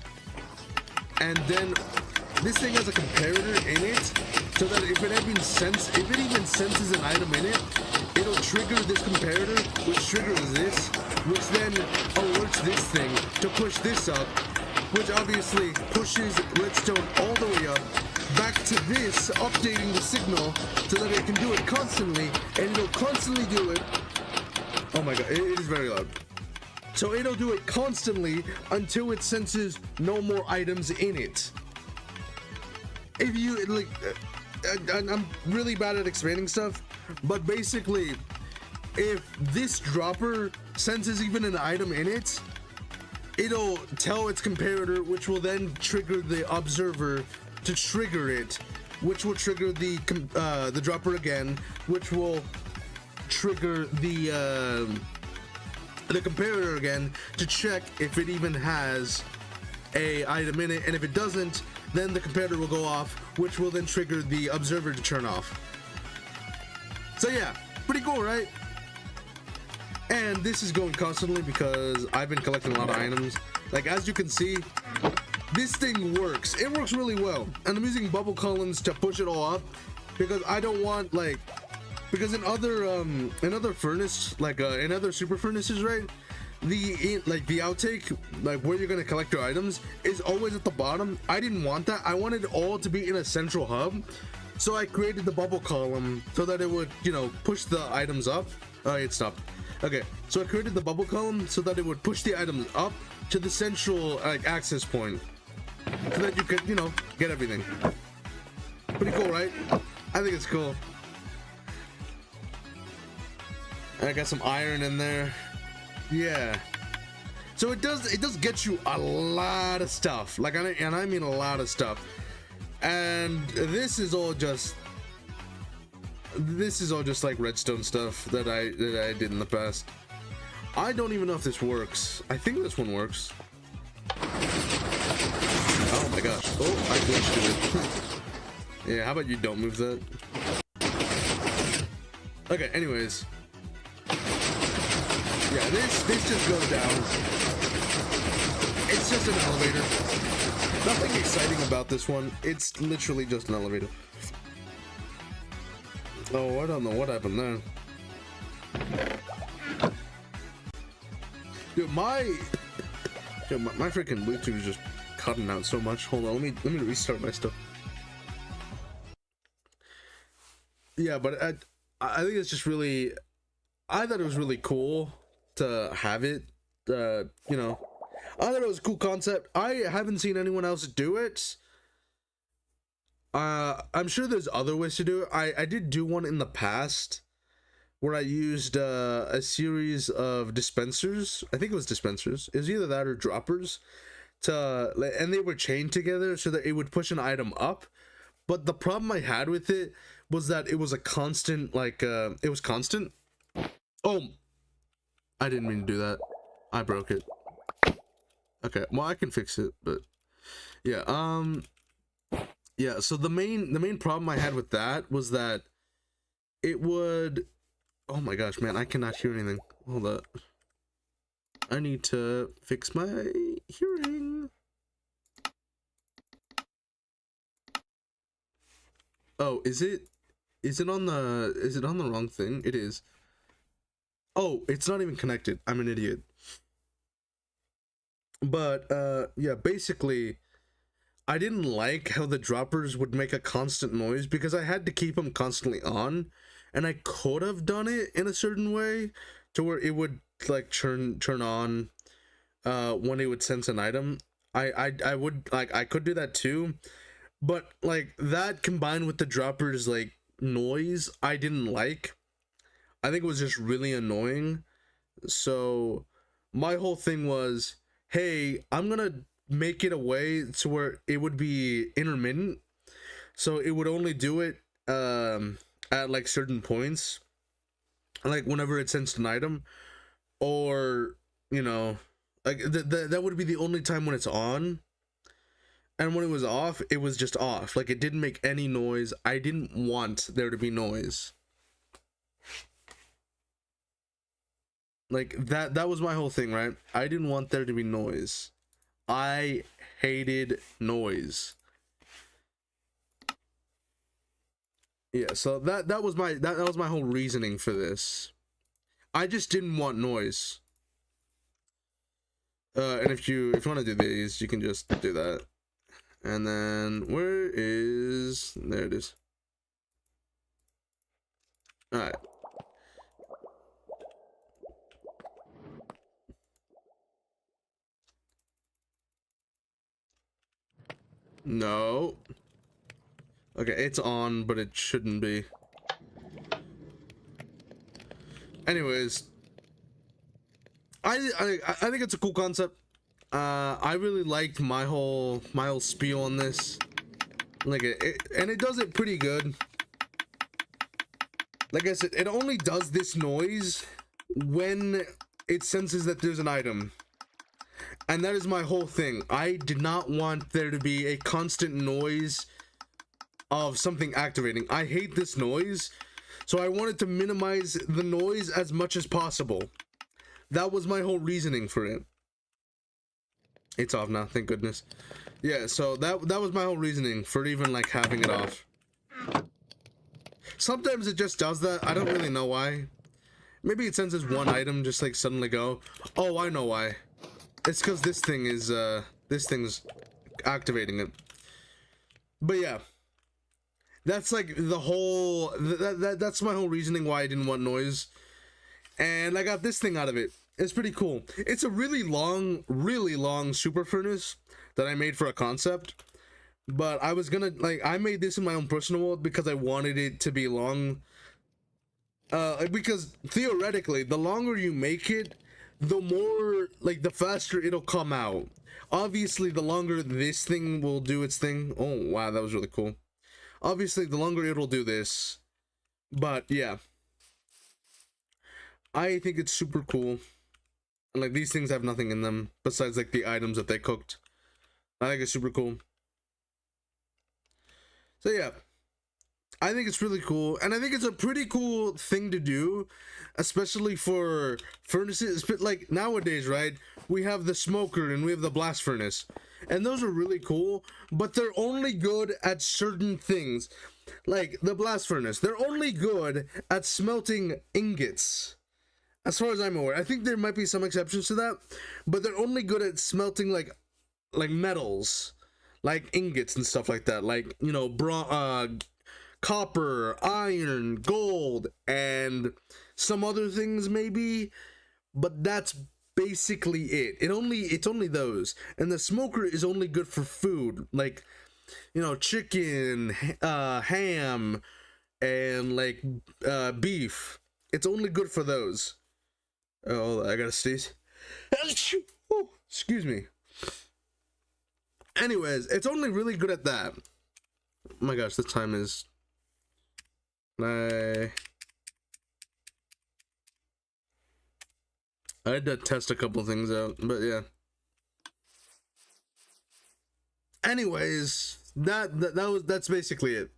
Speaker 1: and then this thing has a comparator in it, so that if it even senses an item in it, it'll trigger this comparator, which triggers this, which then alerts this thing to push this up, which obviously pushes redstone all the way up back to this, updating the signal so that it can do it constantly, and it'll constantly do it. Oh my god, it is very loud. So it'll do it constantly until it senses no more items in it. If you like, I'm really bad at explaining stuff, but basically, if this dropper senses even an item in it, it'll tell its comparator, which will then trigger the observer to trigger it, which will trigger the dropper again, which will trigger the comparator again to check if it even has a item in it, and if it doesn't, then the comparator will go off, which will then trigger the observer to turn off. So yeah, pretty cool, right? And this is going constantly because I've been collecting a lot of items. Like, as you can see, this thing works. It works really well. And I'm using bubble columns to push it all up because I don't want, like, because in other furnace, like in other super furnaces, right, the outtake, like where you're gonna collect your items, is always at the bottom. I didn't want that. I wanted it all to be in a central hub, so I created the bubble column so that it would, you know, push the items up. Oh, it stopped. Okay, so I created the bubble column so that it would push the items up to the central like access point, so that you could, you know, get everything. Pretty cool, right? I think it's cool. I got some iron in there. Yeah. So it does get you a lot of stuff. Like, and I mean a lot of stuff. And this is all just like redstone stuff that I did in the past. I don't even know if this works. I think this one works. Oh my gosh. Oh, I glitched it. Yeah, how about you don't move that? Okay, anyways. Yeah, this just goes down. It's just an elevator. Nothing exciting about this one. It's literally just an elevator. Oh, I don't know what happened there. Dude, my freaking Bluetooth is just cutting out so much. Hold on, let me restart my stuff. Yeah, but I think it's just really, I thought it was really cool to have it. You know, I thought it was a cool concept. I haven't seen anyone else do it. I'm sure there's other ways to do it. I did do one in the past where I used a series of dispensers. I think it was dispensers. It was either that or droppers, and they were chained together so that it would push an item up. But the problem I had with it was that it was a constant, like, it was constant. Oh, I didn't mean to do that. I broke it. Okay, well, I can fix it, but yeah, yeah, so the main problem I had with that was that it would, oh my gosh, man, I cannot hear anything. Hold up. I need to fix my hearing. Oh, is it on the wrong thing? It is. Oh, it's not even connected. I'm an idiot. But yeah, basically I didn't like how the droppers would make a constant noise because I had to keep them constantly on, and I could have done it in a certain way to where it would like turn on when it would sense an item. I would, like, I could do that too, but like that combined with the droppers like noise I didn't like. I think it was just really annoying. So my whole thing was, hey, I'm gonna make it a way to where it would be intermittent, so it would only do it at like certain points, like whenever it sensed an item, or you know, like that would be the only time when it's on, and when it was off, it was just off. Like, it didn't make any noise. I didn't want there to be noise. Like, that was my whole thing, right? I didn't want there to be noise. I hated noise. Yeah, so that was my whole reasoning for this. I just didn't want noise. And if you want to do these, you can just do that. And then there it is. All right. No. Okay, it's on, but it shouldn't be. Anyways, I think it's a cool concept. I really liked my whole spiel on this. Like, it does it pretty good. Like I said, it only does this noise when it senses that there's an item. And that is my whole thing. I did not want there to be a constant noise of something activating. I hate this noise, so I wanted to minimize the noise as much as possible. That was my whole reasoning for it. It's off now, thank goodness. Yeah, so that was my whole reasoning for even like having it off. Sometimes it just does that. I don't really know why. Maybe it senses one item just like suddenly go, oh, I know why. It's because this thing's activating it. But yeah, that's like the whole, that's my whole reasoning why I didn't want noise. And I got this thing out of it. It's pretty cool. It's a really long super furnace that I made for a concept. But I was gonna, like, I made this in my own personal world because I wanted it to be long. Because theoretically, the longer you make it, the more, like, the faster it'll come out. Obviously, the longer this thing will do its thing. Oh, wow, that was really cool. Obviously, the longer it'll do this. But, yeah. I think it's super cool. And, like, these things have nothing in them besides, like, the items that they cooked. I think it's super cool. So, yeah. I think it's really cool, and I think it's a pretty cool thing to do, especially for furnaces. Like, nowadays, right, we have the smoker and we have the blast furnace, and those are really cool, but they're only good at certain things. Like the blast furnace, they're only good at smelting ingots, as far as I'm aware. I think there might be some exceptions to that, but they're only good at smelting like metals, like ingots and stuff like that, like, you know, copper, iron, gold, and some other things maybe, but that's basically it. It's only those. And the smoker is only good for food, like, you know, chicken, ham, and like beef. It's only good for those. Oh, I gotta sneeze. Excuse me. Anyways, it's only really good at that. Oh my gosh, the time is... I had to test a couple things out, but yeah. Anyways, that's basically it.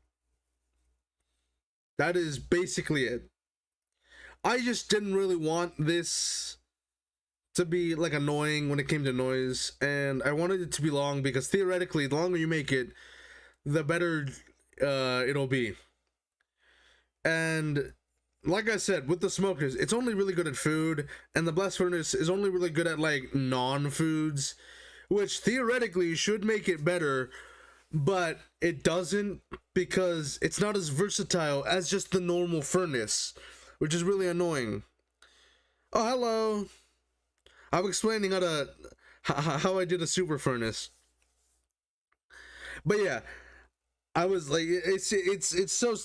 Speaker 1: That is basically it. I just didn't really want this to be like annoying when it came to noise, and I wanted it to be long because theoretically, the longer you make it, the better it'll be. And like I said, with the smokers, it's only really good at food, and the blast furnace is only really good at like non-foods, which theoretically should make it better, but it doesn't because it's not as versatile as just the normal furnace, which is really annoying. Oh, hello. I'm explaining how I did a super furnace. But yeah, I was like, it's so.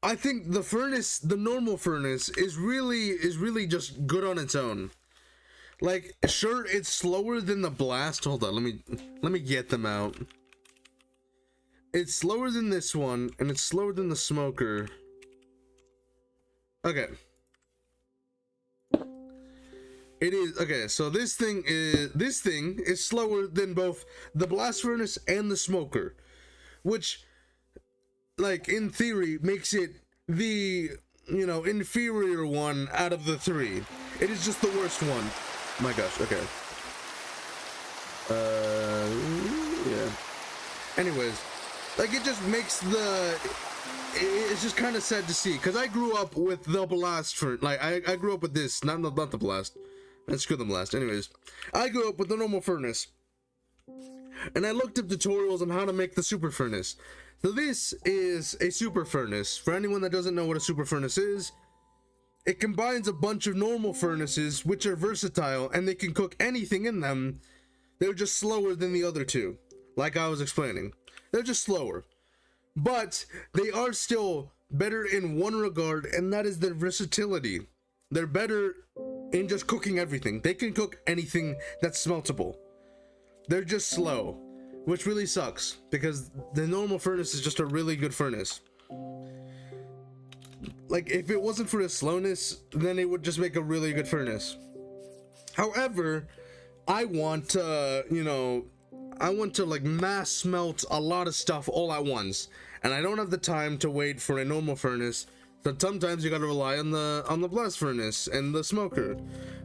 Speaker 1: I think the normal furnace is really just good on its own. Like, sure, it's slower than the blast. Hold on, let me get them out. It's slower than this one, and it's slower than the smoker. Okay. It is okay. So this thing is slower than both the blast furnace and the smoker, which, like, in theory, makes it the, you know, inferior one out of the three. It is just the worst one. My gosh, okay. Yeah. Anyways, like, it just makes it's just kind of sad to see, because I grew up with the blast furnace. Like, I grew up with this, not the blast. Let's screw the blast. Anyways, I grew up with the normal furnace, and I looked up tutorials on how to make the super furnace. So this is a super furnace. For anyone that doesn't know what a super furnace is, it combines a bunch of normal furnaces, which are versatile, and they can cook anything in them. They're just slower than the other two, like I was explaining. They're just slower. But they are still better in one regard, and that is their versatility. They're better in just cooking everything. They can cook anything that's smeltable. They're just slow, which really sucks, because the normal furnace is just a really good furnace. Like, if it wasn't for its slowness, then it would just make a really good furnace. However, I want to, you know, like mass smelt a lot of stuff all at once, and I don't have the time to wait for a normal furnace. So sometimes you gotta rely on the blast furnace and the smoker.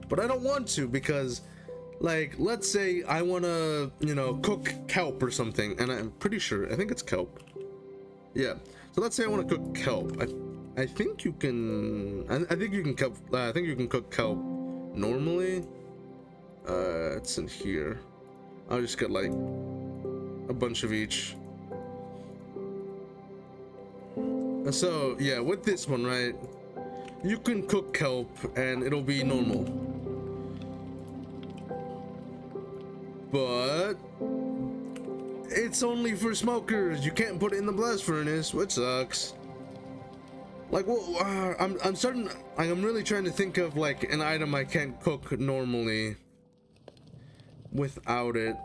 Speaker 1: But I don't want to, because, like, let's say I wanna, you know, cook kelp or something, and I'm pretty sure, I think it's kelp. Yeah. So let's say I want to cook kelp. I think you can. I think you can kelp. I think you can cook kelp normally. It's in here. I'll just get like a bunch of each. So yeah, with this one, right, you can cook kelp and it'll be normal. But it's only for smokers. You can't put it in the blast furnace, which sucks. Like, well, I'm starting. Like, I'm really trying to think of like an item I can't cook normally without it.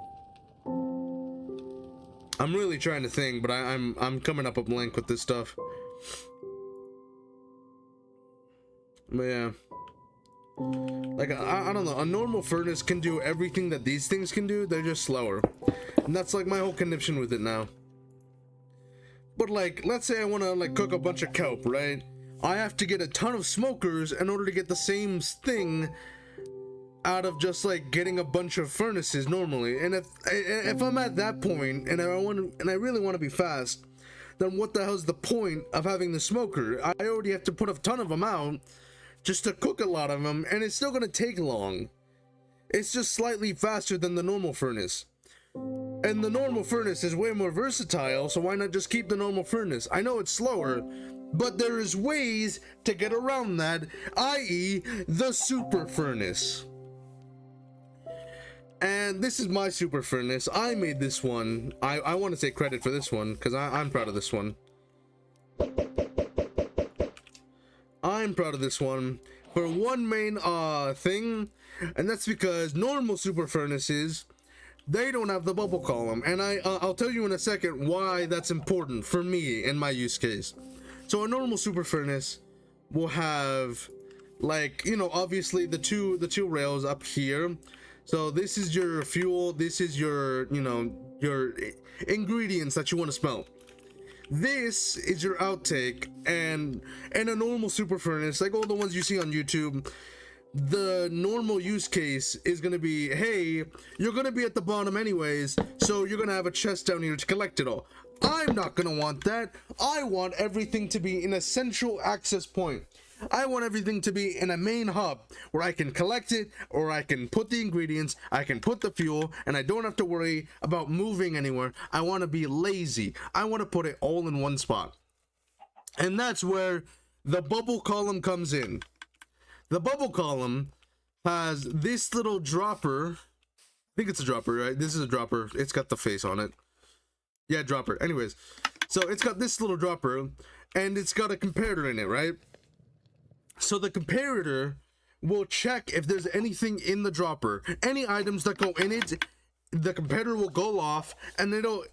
Speaker 1: I'm really trying to think, but I'm coming up a blank with this stuff. But yeah, like, I don't know. A normal furnace can do everything that these things can do. They're just slower, and that's like my whole conniption with it now. But like, let's say I want to like cook a bunch of kelp, right? I have to get a ton of smokers in order to get the same thing out of just like getting a bunch of furnaces normally. And if I'm at that point and I really want to be fast, then what the hell's the point of having the smoker? I already have to put a ton of them out just to cook a lot of them, and it's still gonna take long. It's just slightly faster than the normal furnace. And the normal furnace is way more versatile, so why not just keep the normal furnace? I know it's slower, but there is ways to get around that, i.e. the super furnace. And this is my super furnace. I made this one. I want to take credit for this one, because I'm proud of this one. I'm proud of this one for one main thing, and that's because normal super furnaces, they don't have the bubble column, and I'll tell you in a second why that's important for me in my use case. So a normal super furnace will have, like, you know, obviously the two rails up here. So this is your fuel, this is your, you know, your ingredients that you want to smelt. This is your outtake, and in a normal super furnace, like all the ones you see on YouTube, the normal use case is going to be, hey, you're going to be at the bottom anyways, so you're going to have a chest down here to collect it all. I'm not going to want that. I want everything to be in a central access point. I want everything to be in a main hub where I can collect it, or I can put the ingredients, I can put the fuel, and I don't have to worry about moving anywhere. I want to be lazy. I want to put it all in one spot. And that's where the bubble column comes in. The bubble column has this little dropper. I think it's a dropper, right? This is a dropper. It's got the face on it. Yeah, dropper. Anyways, so it's got this little dropper, and it's got a comparator in it, right? So the comparator will check if there's anything in the dropper. Any items that go in it, the comparator will go off, and it'll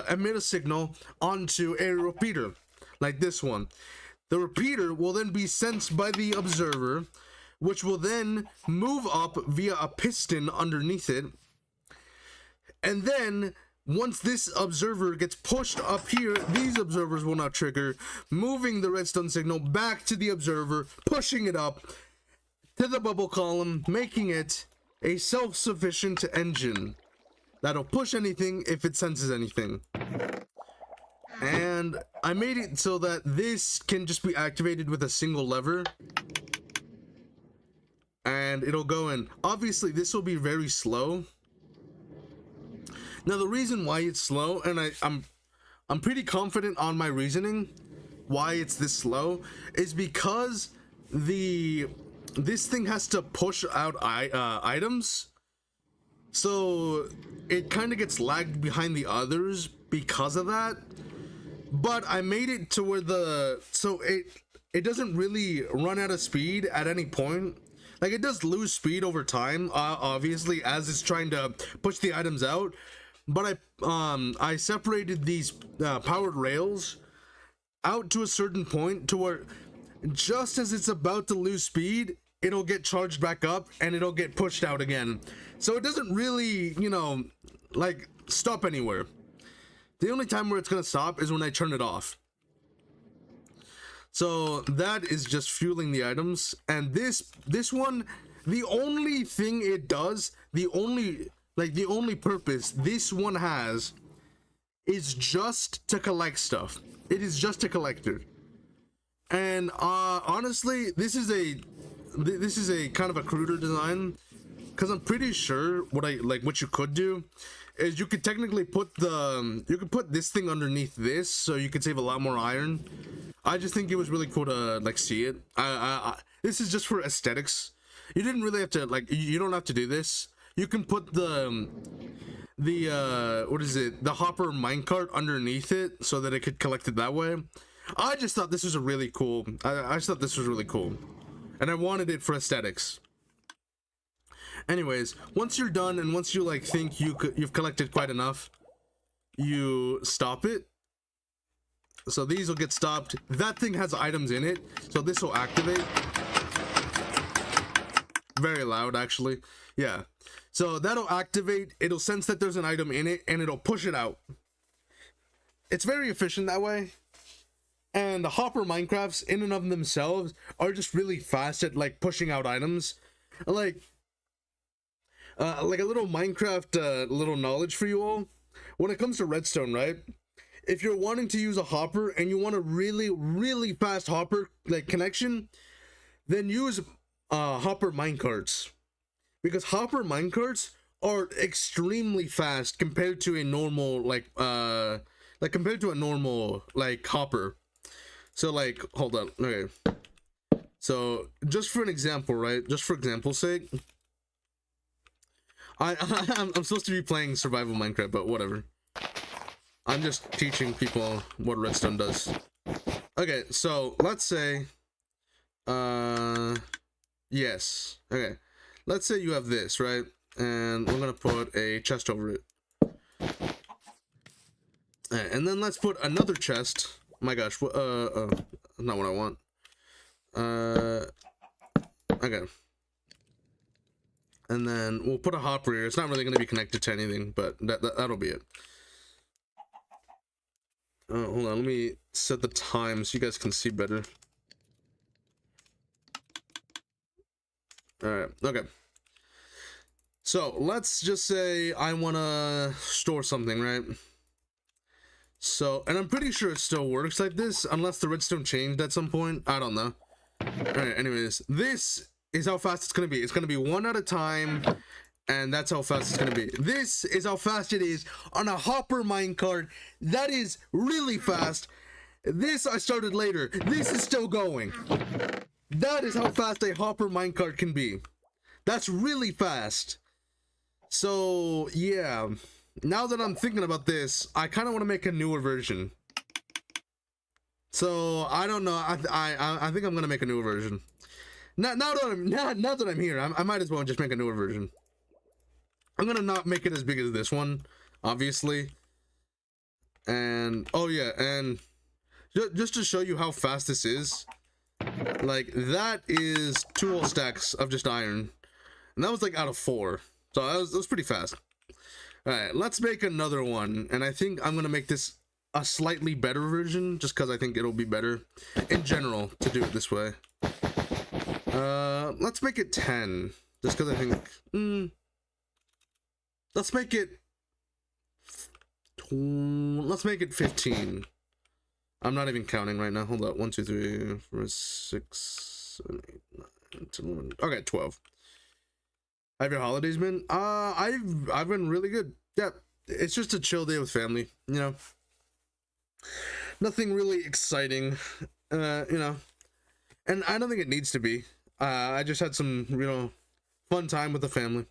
Speaker 1: emit a signal onto a repeater, like this one. The repeater will then be sensed by the observer, which will then move up via a piston underneath it. And then, once this observer gets pushed up here, these observers will now trigger, moving the redstone signal back to the observer, pushing it up to the bubble column, making it a self-sufficient engine that'll push anything if it senses anything. And I made it so that this can just be activated with a single lever, and it'll go in. Obviously, this will be very slow. Now, the reason why it's slow, and I'm pretty confident on my reasoning why it's this slow, is because this thing has to push out items, so it kind of gets lagged behind the others because of that. But I made it to where it doesn't really run out of speed at any point. Like, it does lose speed over time, obviously, as it's trying to push the items out. But I separated these powered rails out to a certain point to where just as it's about to lose speed, it'll get charged back up and it'll get pushed out again. So it doesn't really, you know, like, stop anywhere. The only time where it's gonna stop is when I turn it off. So that is just fueling the items. And this one, the only thing it does, the only purpose this one has is just to collect stuff. It is just a collector. And honestly, this is a kind of a cruder design, because I'm pretty sure what you could do is you could technically put this thing underneath this, so you could save a lot more iron. I just think it was really cool to like see it. This is just for aesthetics. You didn't really have to, like, you don't have to do this. You can put the hopper minecart underneath it so that it could collect it that way. I just thought this was really cool. I just thought this was really cool, and I wanted it for aesthetics. Anyways, once you're done and once you like think you've collected quite enough, you stop it. So these will get stopped. That thing has items in it, so this will activate. Very loud, actually. Yeah. So that'll activate, it'll sense that there's an item in it, and it'll push it out. It's very efficient that way. And the hopper Minecrafts in and of themselves are just really fast at like pushing out items. Like a little Minecraft little knowledge for you all. When it comes to redstone, right? If you're wanting to use a hopper and you want a really, really fast hopper like connection, then use hopper minecarts, because hopper minecarts are extremely fast compared to a normal compared to a normal like hopper. So like, hold on, okay. So just for an example, right? Just for example's sake, I'm supposed to be playing survival Minecraft, but whatever. I'm just teaching people what redstone does. Okay, so let's say, yes. Okay, let's say you have this, right? And we're gonna put a chest over it. And then let's put another chest. My gosh, not what I want. Okay. And then we'll put a hopper here. It's not really gonna be connected to anything, but that'll be it. Hold on, let me set the time so you guys can see better. Alright, okay. So, let's just say I want to store something, right? So, and I'm pretty sure it still works like this, unless the redstone changed at some point. I don't know. Alright, anyways, this is how fast it's going to be. It's going to be one at a time, and that's how fast it's going to be. This is how fast it is on a hopper minecart. That is really fast. This I started later. This is still going. That is how fast a hopper minecart can be. That's really fast. So, yeah. Now that I'm thinking about this, I kind of want to make a newer version. So, I don't know. I think I'm going to make a newer version. Now that I'm here, I might as well just make a newer version. I'm gonna not make it as big as this one, obviously. And oh yeah, and just to show you how fast this is, like that is 2 whole stacks of just iron, and that was like out of 4, so that was pretty fast. All right, let's make another one, and I think I'm gonna make this a slightly better version, just because I think it'll be better in general to do it this way. Let's make it 10, just because I think. Let's make it 15. I'm not even counting right now. Hold up. 1, 2, 3, 4, 6, 7, 8, 9, 10, 11. Okay, 12. How have your holidays been? I've been really good. Yeah, it's just a chill day with family. You know, nothing really exciting. You know, and I don't think it needs to be. I just had some, you know, fun time with the family.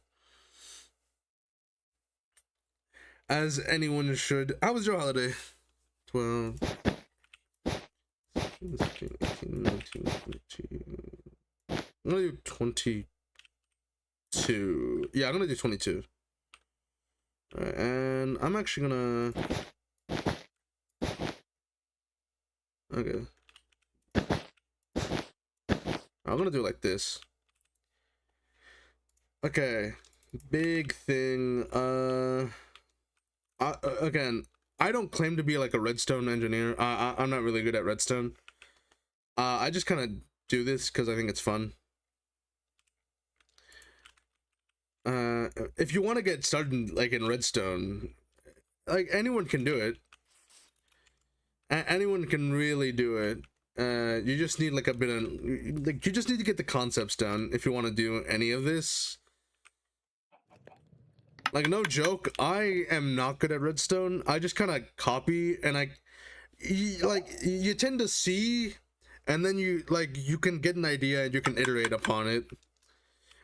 Speaker 1: As anyone should. How was your holiday? 12, 16, 18, 19, 20. I'm gonna do 22. Yeah, I'm gonna do 22. Alright, and I'm actually gonna... Okay. I'm gonna do it like this. Okay. Big thing. Again, I don't claim to be like a redstone engineer. I'm not really good at redstone. I just kind of do this because I think it's fun. If you want to get started like in redstone, like anyone can do it. Anyone can really do it. You just need like a bit of like, you just need to get the concepts down if you want to do any of this. Like, no joke, I am not good at redstone. I just kind of copy, and you tend to see, and then you can get an idea and you can iterate upon it.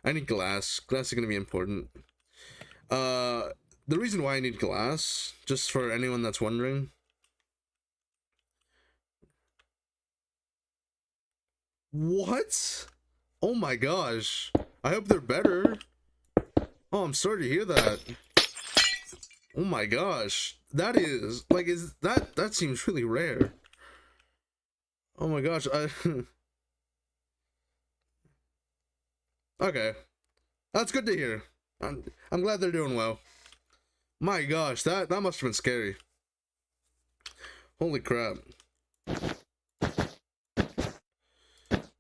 Speaker 1: I need glass. Glass is going to be important. The reason why I need glass, just for anyone that's wondering. What? Oh my gosh. I hope they're better. Oh, I'm sorry to hear that. Oh my gosh. That is, like, that seems really rare. Oh my gosh, okay. That's good to hear. I'm glad they're doing well. My gosh, that must have been scary. Holy crap.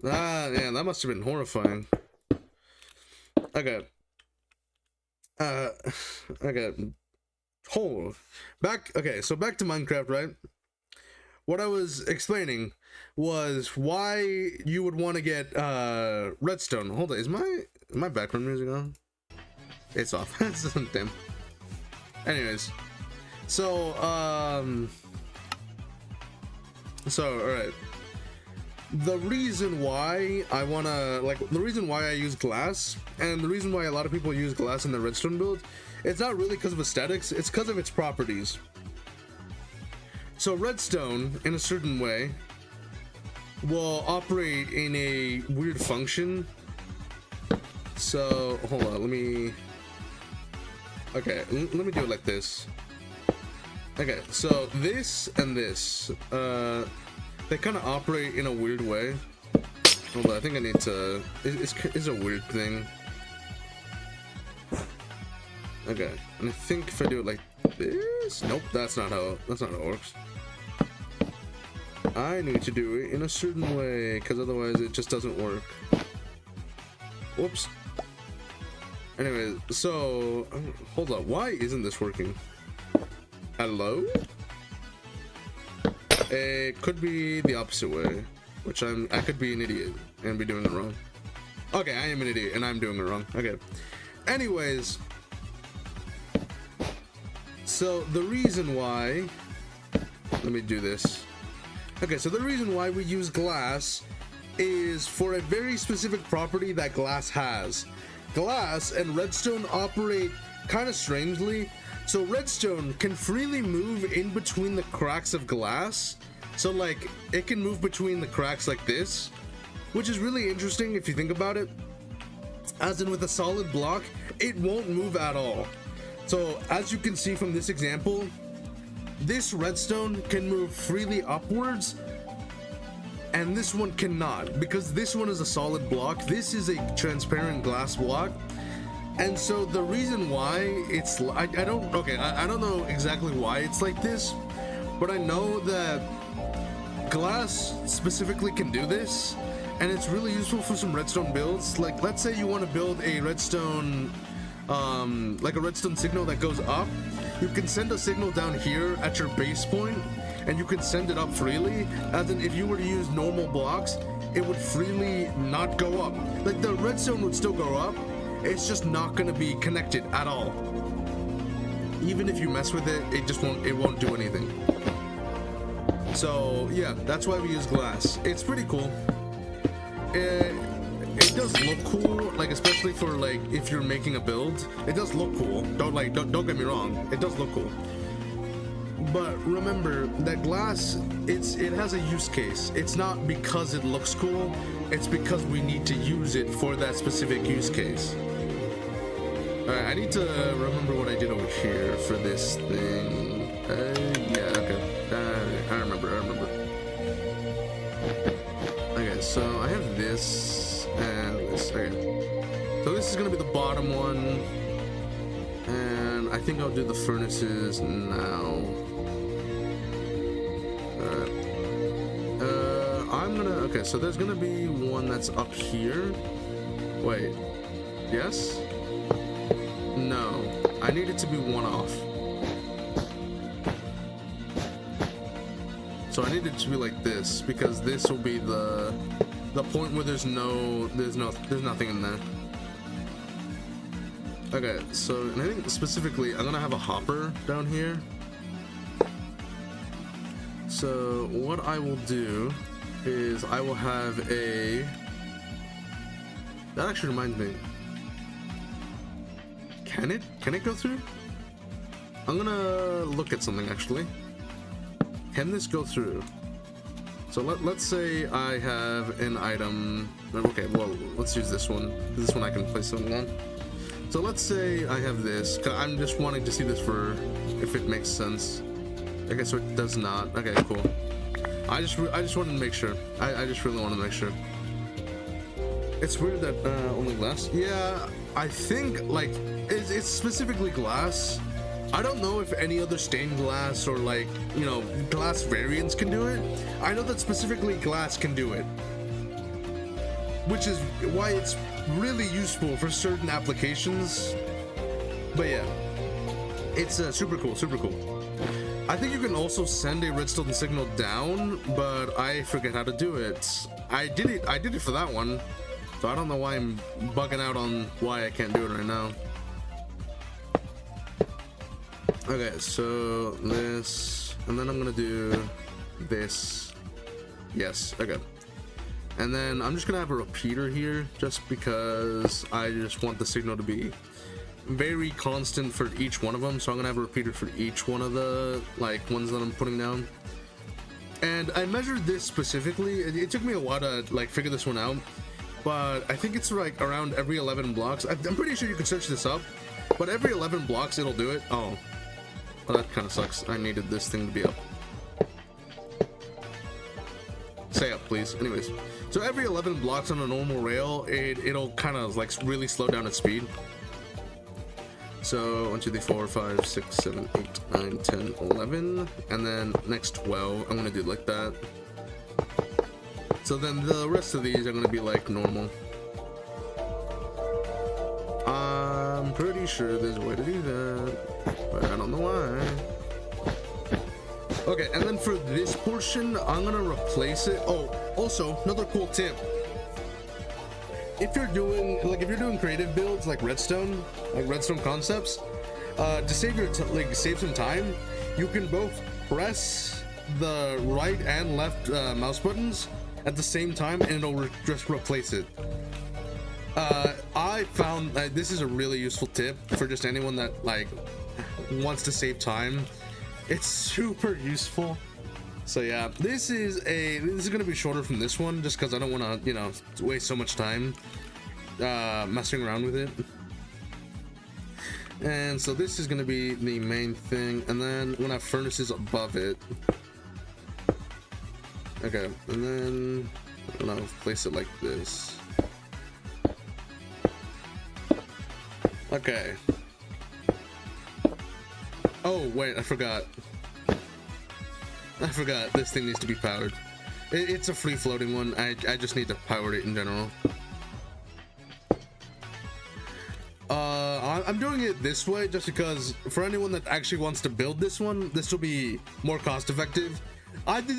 Speaker 1: Yeah, that must have been horrifying. Okay. Okay. Okay, so back to Minecraft, right? what I was explaining was why you would want to get redstone. Hold on, is my background music on? It's off. Damn. Anyways, so all right. The reason why I wanna the reason why I use glass, and the reason why a lot of people use glass in the redstone build, it's not really because of aesthetics, it's because of its properties. So redstone, in a certain way, will operate in a weird function. So hold on, let me do it like this. Okay, so this and this, they kind of operate in a weird way. Hold on, I think I need to. It's a weird thing. Okay, and I think if I do it like this, nope, that's not how it works. I need to do it in a certain way, because otherwise it just doesn't work. Whoops. Anyway, so hold up, why isn't this working? Hello? It could be the opposite way, which I could be an idiot and be doing it wrong. Okay, I am an idiot and I'm doing it wrong. Okay. Anyways, so the reason why, let me do this. Okay, so the reason why we use glass is for a very specific property that glass has. Glass and redstone operate kind of strangely. So redstone can freely move in between the cracks of glass. So like it can move between the cracks like this, which is really interesting if you think about it. As in with a solid block, it won't move at all. So as you can see from this example, this redstone can move freely upwards and this one cannot, because this one is a solid block. This is a transparent glass block. And so the reason why it's, I don't know exactly why it's like this, but I know that glass specifically can do this, and it's really useful for some redstone builds. Like, let's say you want to build a redstone, like a redstone signal that goes up. You can send a signal down here at your base point, and you can send it up freely, as in if you were to use normal blocks, it would freely not go up. Like, the redstone would still go up, it's just not going to be connected at all. Even if you mess with it, it won't do anything. So yeah, that's why we use glass. It's pretty cool. It does look cool, like especially for like if you're making a build. It does look cool. Don't get me wrong. It does look cool. But remember that glass, it has a use case. It's not because it looks cool, it's because we need to use it for that specific use case. Alright, I need to remember what I did over here for this thing. Yeah, okay. I remember. Okay, so I have this and this. Okay. So this is gonna be the bottom one. And I think I'll do the furnaces now. Okay, so there's gonna be one that's up here. Wait, yes? No, I need it to be one off. So I need it to be like this, because this will be the point where there's nothing in there. Okay, so and I think specifically I'm gonna have a hopper down here. So what I will do is I will have a, that actually reminds me, can it go through? I'm gonna look at something actually. Can this go through? So let's say I have an item. Okay, well, let's use this one. This one I can place something on. So let's say I have this. I'm just wanting to see this for if it makes sense. Okay, so it does not. Okay, cool. I just wanted to make sure. I just really want to make sure. It's weird that only glass. Yeah, I think like it's specifically glass. I don't know if any other stained glass or like, you know, glass variants can do it. I know that specifically glass can do it, which is why it's really useful for certain applications. But yeah, it's super cool, super cool. I think you can also send a redstone signal down, but I forget how to do it. I did it for that one, so I don't know why I'm bugging out on why I can't do it right now. Okay, so this, and then I'm gonna do this. Yes, okay. And then I'm just gonna have a repeater here, just because I just want the signal to be very constant for each one of them. So I'm gonna have a repeater for each one of the like ones that I'm putting down. And I measured this specifically. It took me a while to like figure this one out, but I think it's like around every 11 blocks. I'm pretty sure you can search this up, but every 11 blocks it'll do it. Oh, well, that kind of sucks. I needed this thing to be up. Say up, please. Anyways, so every 11 blocks on a normal rail, it'll kind of like really slow down its speed. So 1, 2, 3, 4, 5, 6, 7, 8, 9, 10, 11, and then next 12, I'm gonna do like that. So then the rest of these are gonna be like normal. I'm pretty sure there's a way to do that, but I don't know why. Okay, and then for this portion, I'm gonna replace it. Oh, also another cool tip. If you're doing creative builds like redstone concepts, to save some time, you can both press the right and left mouse buttons at the same time, and it'll just replace it. I found that this is a really useful tip for just anyone that like wants to save time. It's super useful. So yeah, this is gonna be shorter from this one, just because I don't want to, waste so much time messing around with it. And so this is gonna be the main thing, and then we're gonna have furnaces above it. Okay, and then I'm gonna place it like this. Okay. Oh wait, I forgot. This thing needs to be powered. It's a free floating one. I just need to power it in general. I'm doing it this way just because for anyone that actually wants to build this one, this will be more cost effective. I did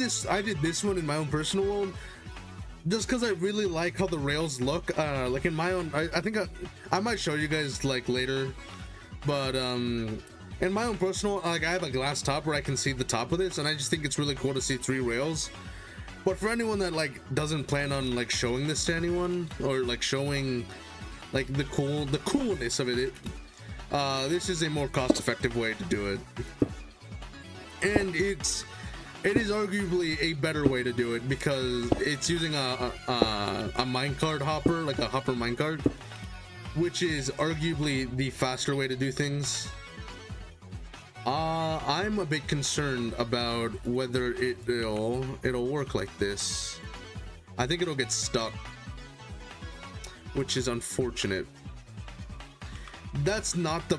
Speaker 1: this one in my own personal world just because I really like how the rails look. Like in my own, I think I might show you guys like later, but in my own personal, like I have a glass top where I can see the top of this, and I just think it's really cool to see 3 rails. But for anyone that like doesn't plan on like showing this to anyone, or like showing like the coolness of it, this is a more cost-effective way to do it, and it is arguably a better way to do it because it's using a minecart hopper, like a hopper minecart, which is arguably the faster way to do things. I'm a bit concerned about whether it'll work like this. I think it'll get stuck, which is unfortunate. That's not a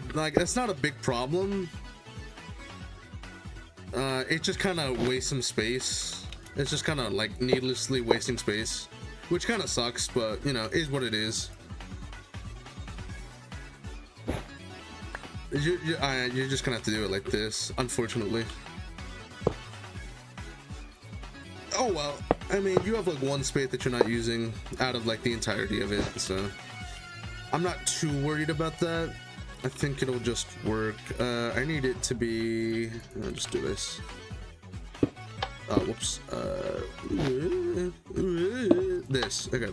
Speaker 1: big problem. It just kind of wastes some space. It's just kind of like needlessly wasting space, which kind of sucks, but is what it is. You're just gonna have to do it like this, unfortunately. Oh well, I mean, you have like one space that you're not using out of like the entirety of it, so I'm not too worried about that. I think it'll just work. I need it to be, I'll just do this. Whoops. This. Okay.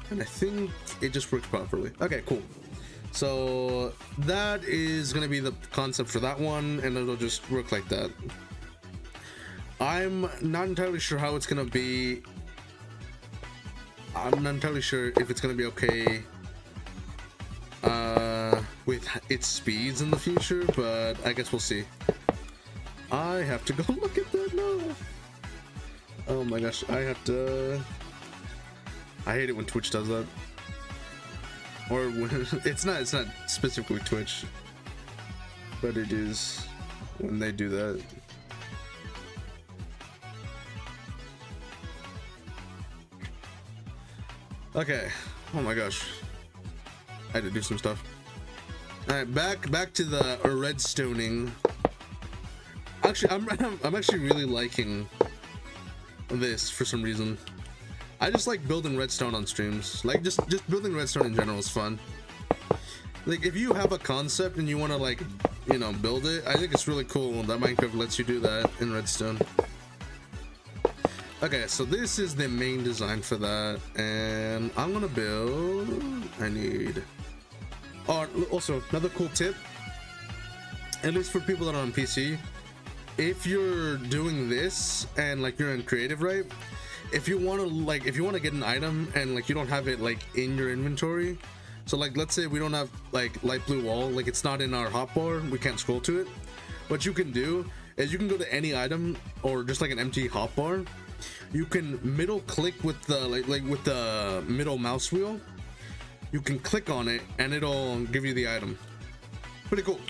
Speaker 1: And I think it just works properly. Okay, cool. So that is gonna be the concept for that one, and it'll just work like that. I'm not entirely sure how it's gonna be. I'm not entirely sure if it's gonna be okay with its speeds in the future, but I guess we'll see. I have to go look at that now. Oh my gosh, I have to. I hate it when Twitch does that. Or when it's not specifically Twitch, but it is when they do that. Okay. Oh my gosh. I had to do some stuff. All right, back to the redstoning. Actually, I'm actually really liking this for some reason. I just like building redstone on streams. Like just building redstone in general is fun. Like if you have a concept and you want to like, you know, build it, I think it's really cool that Minecraft lets you do that in redstone. Okay, so this is the main design for that, and I'm gonna build. I need. Oh, also another cool tip. At least for people that are on PC, if you're doing this and like you're in creative, right? If you want to get an item and like you don't have it like in your inventory, so like let's say we don't have like light blue wall, like it's not in our hotbar, we can't scroll to it. What you can do is you can go to any item or just like an empty hotbar. You can middle click with the like with the middle mouse wheel. You can click on it and it'll give you the item. Pretty cool.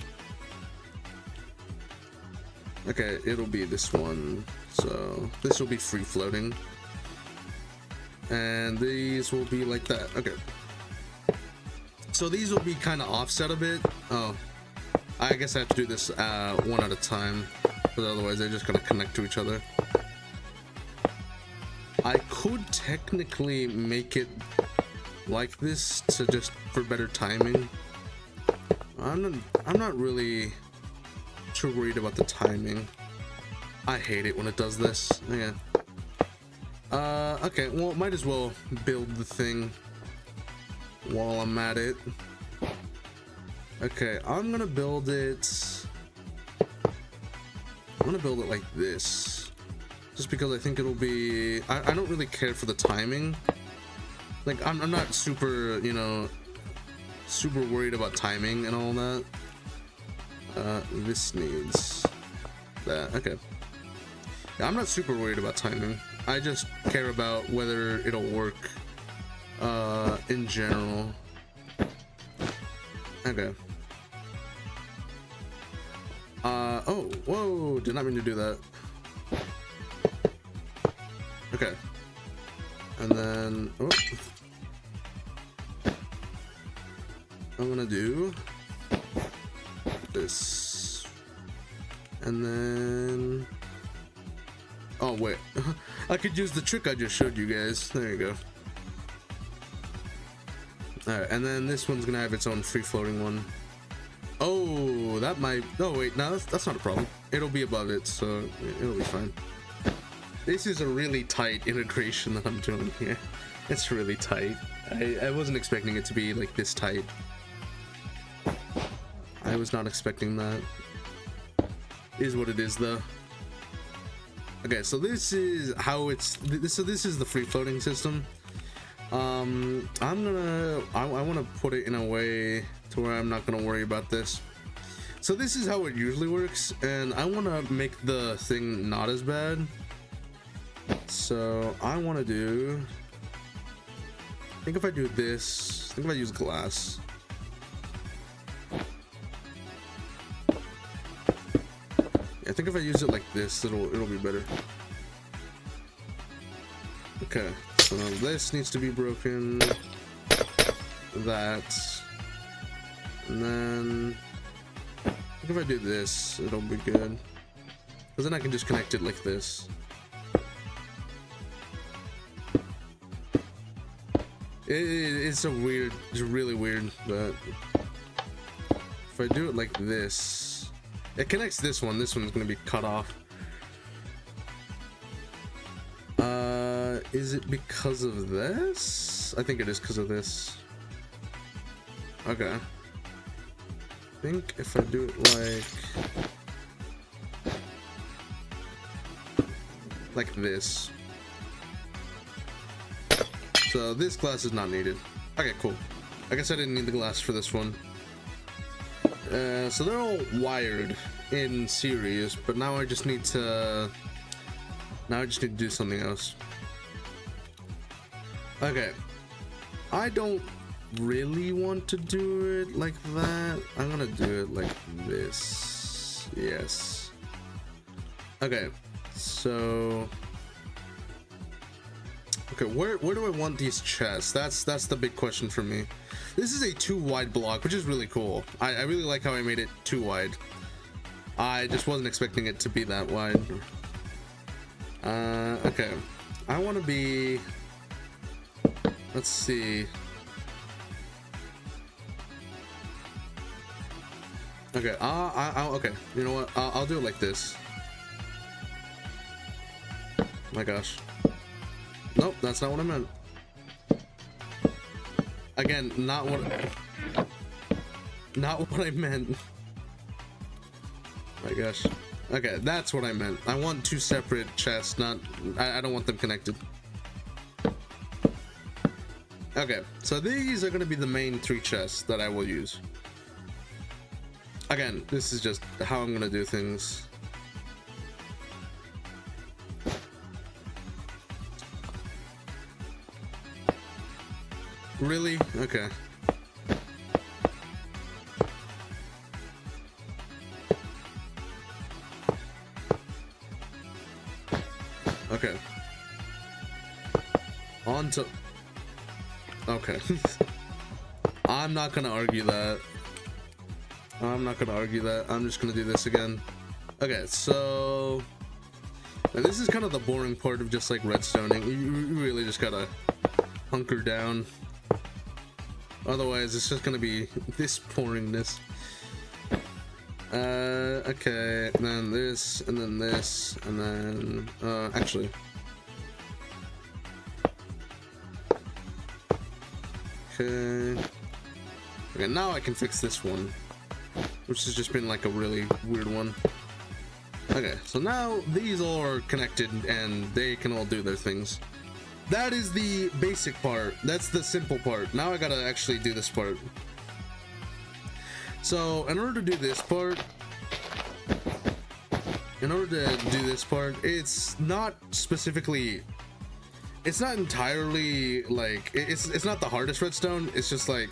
Speaker 1: Okay, it'll be this one. So this will be free floating. And these will be like that. Okay. So these will be kind of offset a bit. Oh, I guess I have to do this one at a time, because otherwise they're just gonna connect to each other. I could technically make it like this to just for better timing. I'm not really too worried about the timing. I hate it when it does this. Yeah. Okay, well, might as well build the thing while I'm at it. Okay, I'm gonna build it. I'm gonna build it like this, just because I think it'll be. I don't really care for the timing. Like I'm not super, you know, super worried about timing and all that. This needs that. Okay. Yeah, I'm not super worried about timing. I just care about whether it'll work in general. Okay. Oh, whoa, did not mean to do that. Okay. And then, oh. I'm gonna do this. And then, oh wait, I could use the trick I just showed you guys. There you go. Alright, and then this one's gonna have its own free floating one. Oh, that might, oh wait, no, that's not a problem. It'll be above it, so it'll be fine. This is a really tight integration that I'm doing here. It's really tight. I wasn't expecting it to be like this tight. I was not expecting that. Is what it is though. Okay, so this is how it's, so this is the free floating system. I want to put it in a way to where I'm not gonna worry about this. So this is how it usually works, and I want to make the thing not as bad. So I want to do, I think if I do this, I think if I use glass. I think if I use it like this, it'll be better. Okay, so this needs to be broken. That, and then I think if I do this, it'll be good. Because then I can just connect it like this. It's a weird, it's really weird, but if I do it like this, it connects this one. This one's gonna be cut off. Is it because of this? I think it is because of this. Okay. I think if I do it like this. So this glass is not needed. Okay, cool. I guess I didn't need the glass for this one. So they're all wired in series, but now I just need to do something else. Okay. I don't really want to do it like that. I'm gonna do it like this. Yes. Okay. So Okay, where do I want these chests? That's the big question for me. This is a 2 wide block, which is really cool. I really like how I made it 2 wide. I just wasn't expecting it to be that wide. Okay. I want to be... Let's see. Okay, okay. You know what? I'll do it like this. My gosh. Nope, that's not what I meant. Again, not what I meant. My gosh. Okay, that's what I meant. I want 2 separate chests, not... I don't want them connected. Okay, so these are going to be the main 3 chests that I will use. Again, this is just how I'm going to do things. Really? Okay. Okay. On to... Okay. I'm not gonna argue that. I'm just gonna do this again. Okay, so... And this is kind of the boring part of just like redstoning. You really just gotta hunker down. Otherwise, it's just gonna be this boringness. Okay, and then this, and then this, and then, actually. Okay. Okay, now I can fix this one, which has just been like a really weird one. Okay, so now these all are connected and they can all do their things. That is the basic part. That's the simple part. Now I gotta actually do this part. So in order to do this part, it's not specifically, it's not entirely like, it's not the hardest redstone. It's just like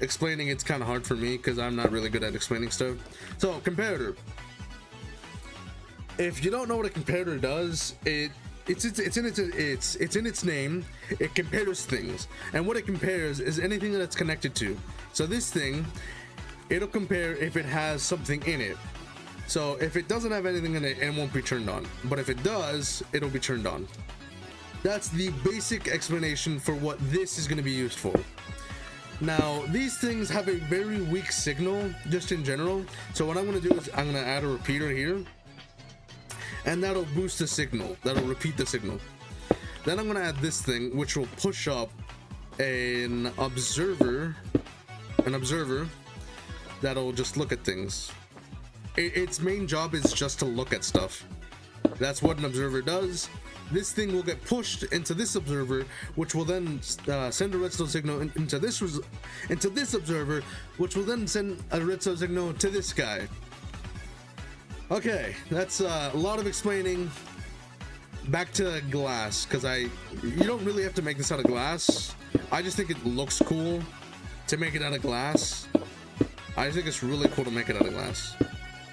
Speaker 1: explaining it's kind of hard for me because I'm not really good at explaining stuff. So comparator. If you don't know what a comparator does, it's in its name. It compares things, and what it compares is anything that it's connected to. So this thing, it'll compare if it has something in it. So if it doesn't have anything in it, it won't be turned on, but if it does, it'll be turned on. That's the basic explanation for what this is going to be used for. Now these things have a very weak signal just in general, so what I'm going to do is I'm going to add a repeater here, and that'll boost the signal, that'll repeat the signal. Then I'm gonna add this thing, which will push up an observer that'll just look at things. Its main job is just to look at stuff. That's what an observer does. This thing will get pushed into this observer, which will then send a redstone signal into this observer, which will then send a redstone signal to this guy. Okay, that's a lot of explaining. Back to glass, because you don't really have to make this out of glass. I just think it looks cool to make it out of glass. I think it's really cool to make it out of glass.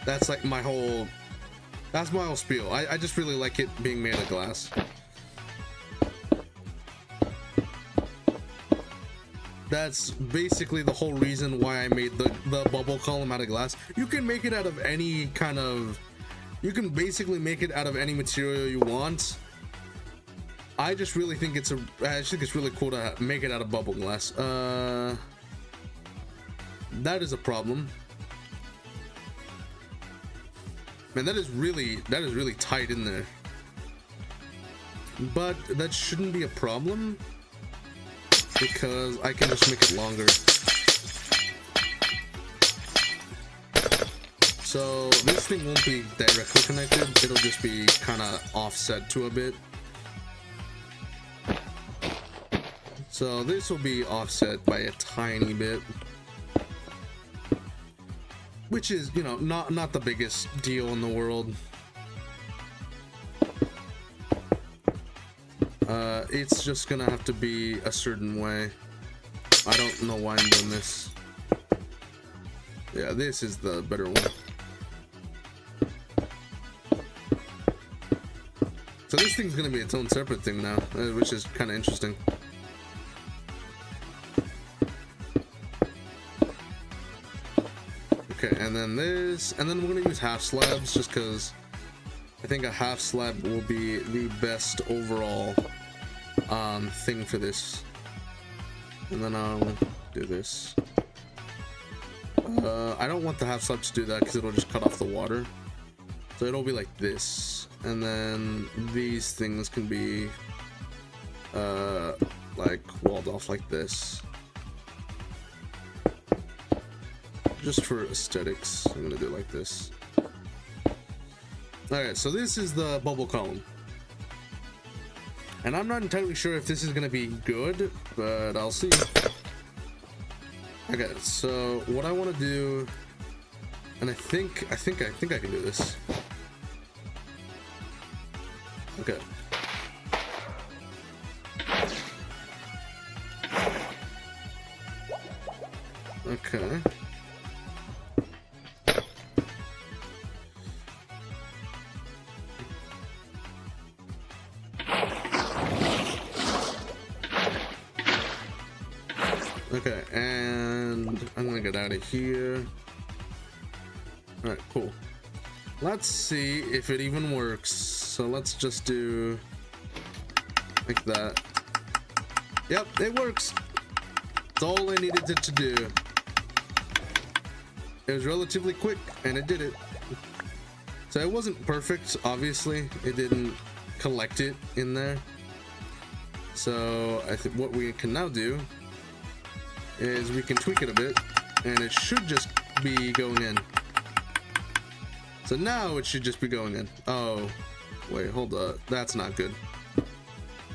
Speaker 1: That's like my whole spiel. I just really like it being made of glass. That's basically the whole reason why I made the bubble column out of glass. You can make it out of any kind of... You can basically make it out of any material you want. I just really think it's really cool to make it out of bubble glass. That is a problem. Man, that is really tight in there. But that shouldn't be a problem, because I can just make it longer. So this thing won't be directly connected, it'll just be kind of offset to a bit. So this will be offset by a tiny bit, which is, you know, not the biggest deal in the world. It's just gonna have to be a certain way. I don't know why I'm doing this. Yeah, this is the better one. So this thing's gonna be its own separate thing now, which is kind of interesting. Okay, and then this, and then we're gonna use half slabs just because I think a half slab will be the best overall thing for this. And then I'll do this. I don't want the half slab to do that because it'll just cut off the water. So it'll be like this, and then these things can be like walled off like this, just for aesthetics. I'm gonna do it like this. Alright, so this is the bubble column, and I'm not entirely sure if this is gonna be good, but I'll see. Okay, so what I want to do, and I think I can do this. Okay. Okay. Okay, and I'm gonna get out of here. Alright, cool. Let's see if it even works. So let's just do like that. Yep, it works. That's all I needed it to do. It was relatively quick, and it did it. So it wasn't perfect, obviously. It didn't collect it in there. So I think what we can now do is we can tweak it a bit, and it should just be going in. So now it should just be going in. Oh, wait, hold up. That's not good.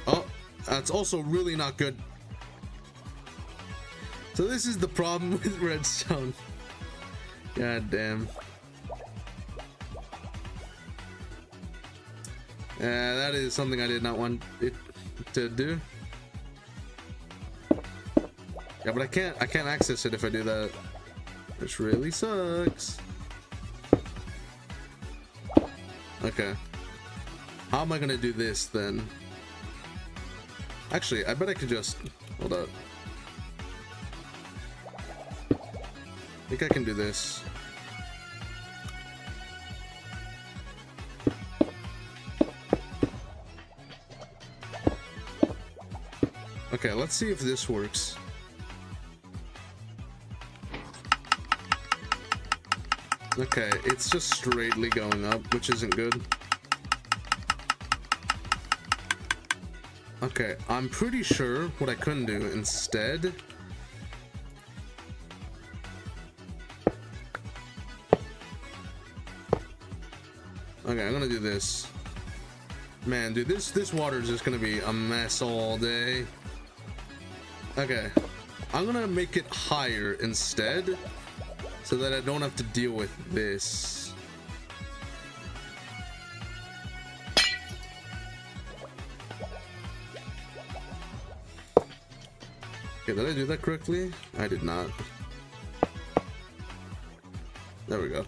Speaker 1: Oh, that's also really not good. So this is the problem with redstone. God damn. Yeah, that is something I did not want it to do. Yeah, but I can't access it if I do that, which really sucks. Okay, how am I gonna do this then? Actually, I bet I could just hold up. I think I can do this. Okay, let's see if this works. Okay, it's just straightly going up, which isn't good. Okay, I'm pretty sure what I couldn't do instead. Okay, I'm gonna do this. Man, dude, this water is just gonna be a mess all day. Okay, I'm gonna make it higher instead, so that I don't have to deal with this. Okay, did I do that correctly? I did not. There we go.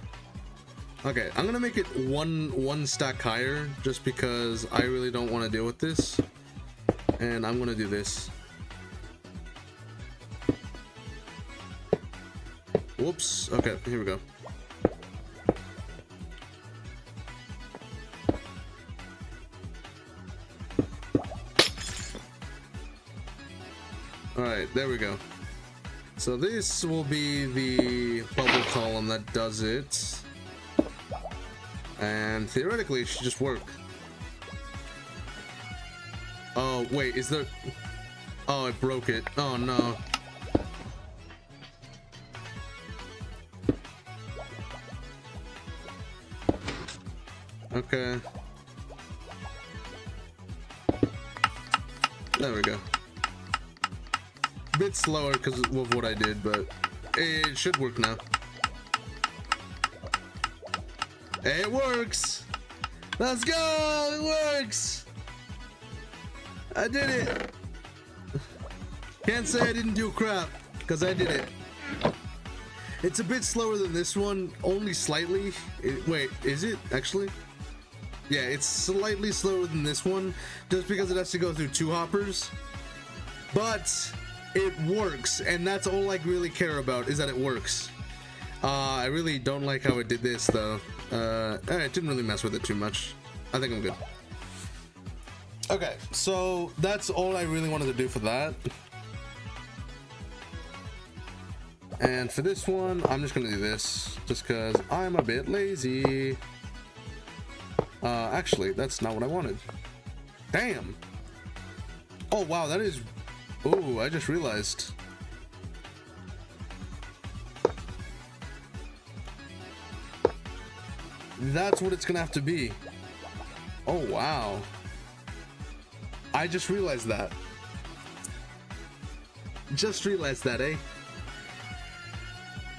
Speaker 1: Okay, I'm gonna make it one stack higher just because I really don't want to deal with this. And I'm gonna do this. Whoops. Okay, here we go. Alright, there we go. So this will be the bubble column that does it. And theoretically, it should just work. Oh, wait, is there... Oh, I broke it. Oh, no. Okay. There we go. Bit slower because of what I did, but it should work now. It works! Let's go! It works! I did it! Can't say I didn't do crap, because I did it. It's a bit slower than this one, only slightly. Wait, is it actually? Yeah, it's slightly slower than this one, just because it has to go through 2 hoppers. But it works, and that's all I really care about, is that it works. I really don't like how it did this, though. It didn't really mess with it too much. I think I'm good. Okay, so that's all I really wanted to do for that. And for this one, I'm just gonna do this, just because I'm a bit lazy. Actually, that's not what I wanted. Damn! Oh, wow, that is... Oh, I just realized. That's what it's gonna have to be. Oh, wow. I just realized that. Just realized that, eh?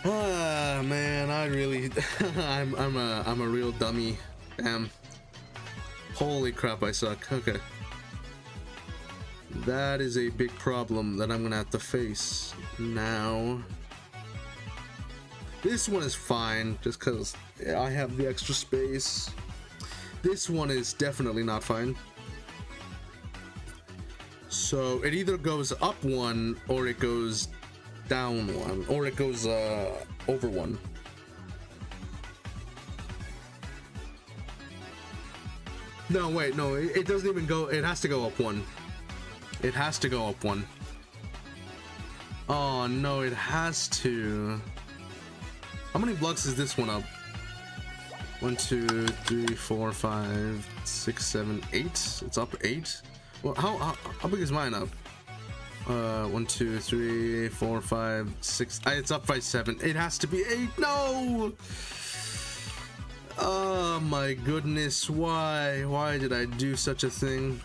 Speaker 1: Ah, man, I really... I'm a real dummy. Damn. Holy crap, I suck. Okay. That is a big problem that I'm gonna have to face now. This one is fine, just because I have the extra space. This one is definitely not fine. So it either goes up 1, or it goes down 1, or it goes over 1. No, wait, no, it doesn't even go. It has to go up 1. It has to go up 1. Oh no, it has to. How many blocks is this one up? 1, 2, 3, 4, 5, 6, 7, 8. It's up 8. Well, how big is mine up? 1, 2, 3, 4, 5, 6. It's up by 7. It has to be 8. No. Oh my goodness, why? Why did I do such a thing?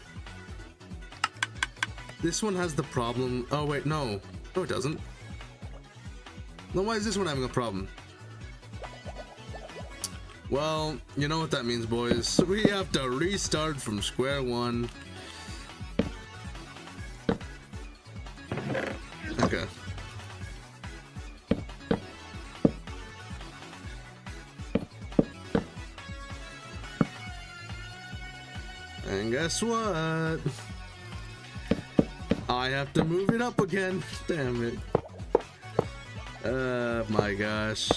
Speaker 1: This one has the problem. Oh wait, no. No, it doesn't. No, why is this one having a problem? Well, you know what that means, boys. We have to restart from square one. Okay. And guess what? I have to move it up again. Damn it. My gosh.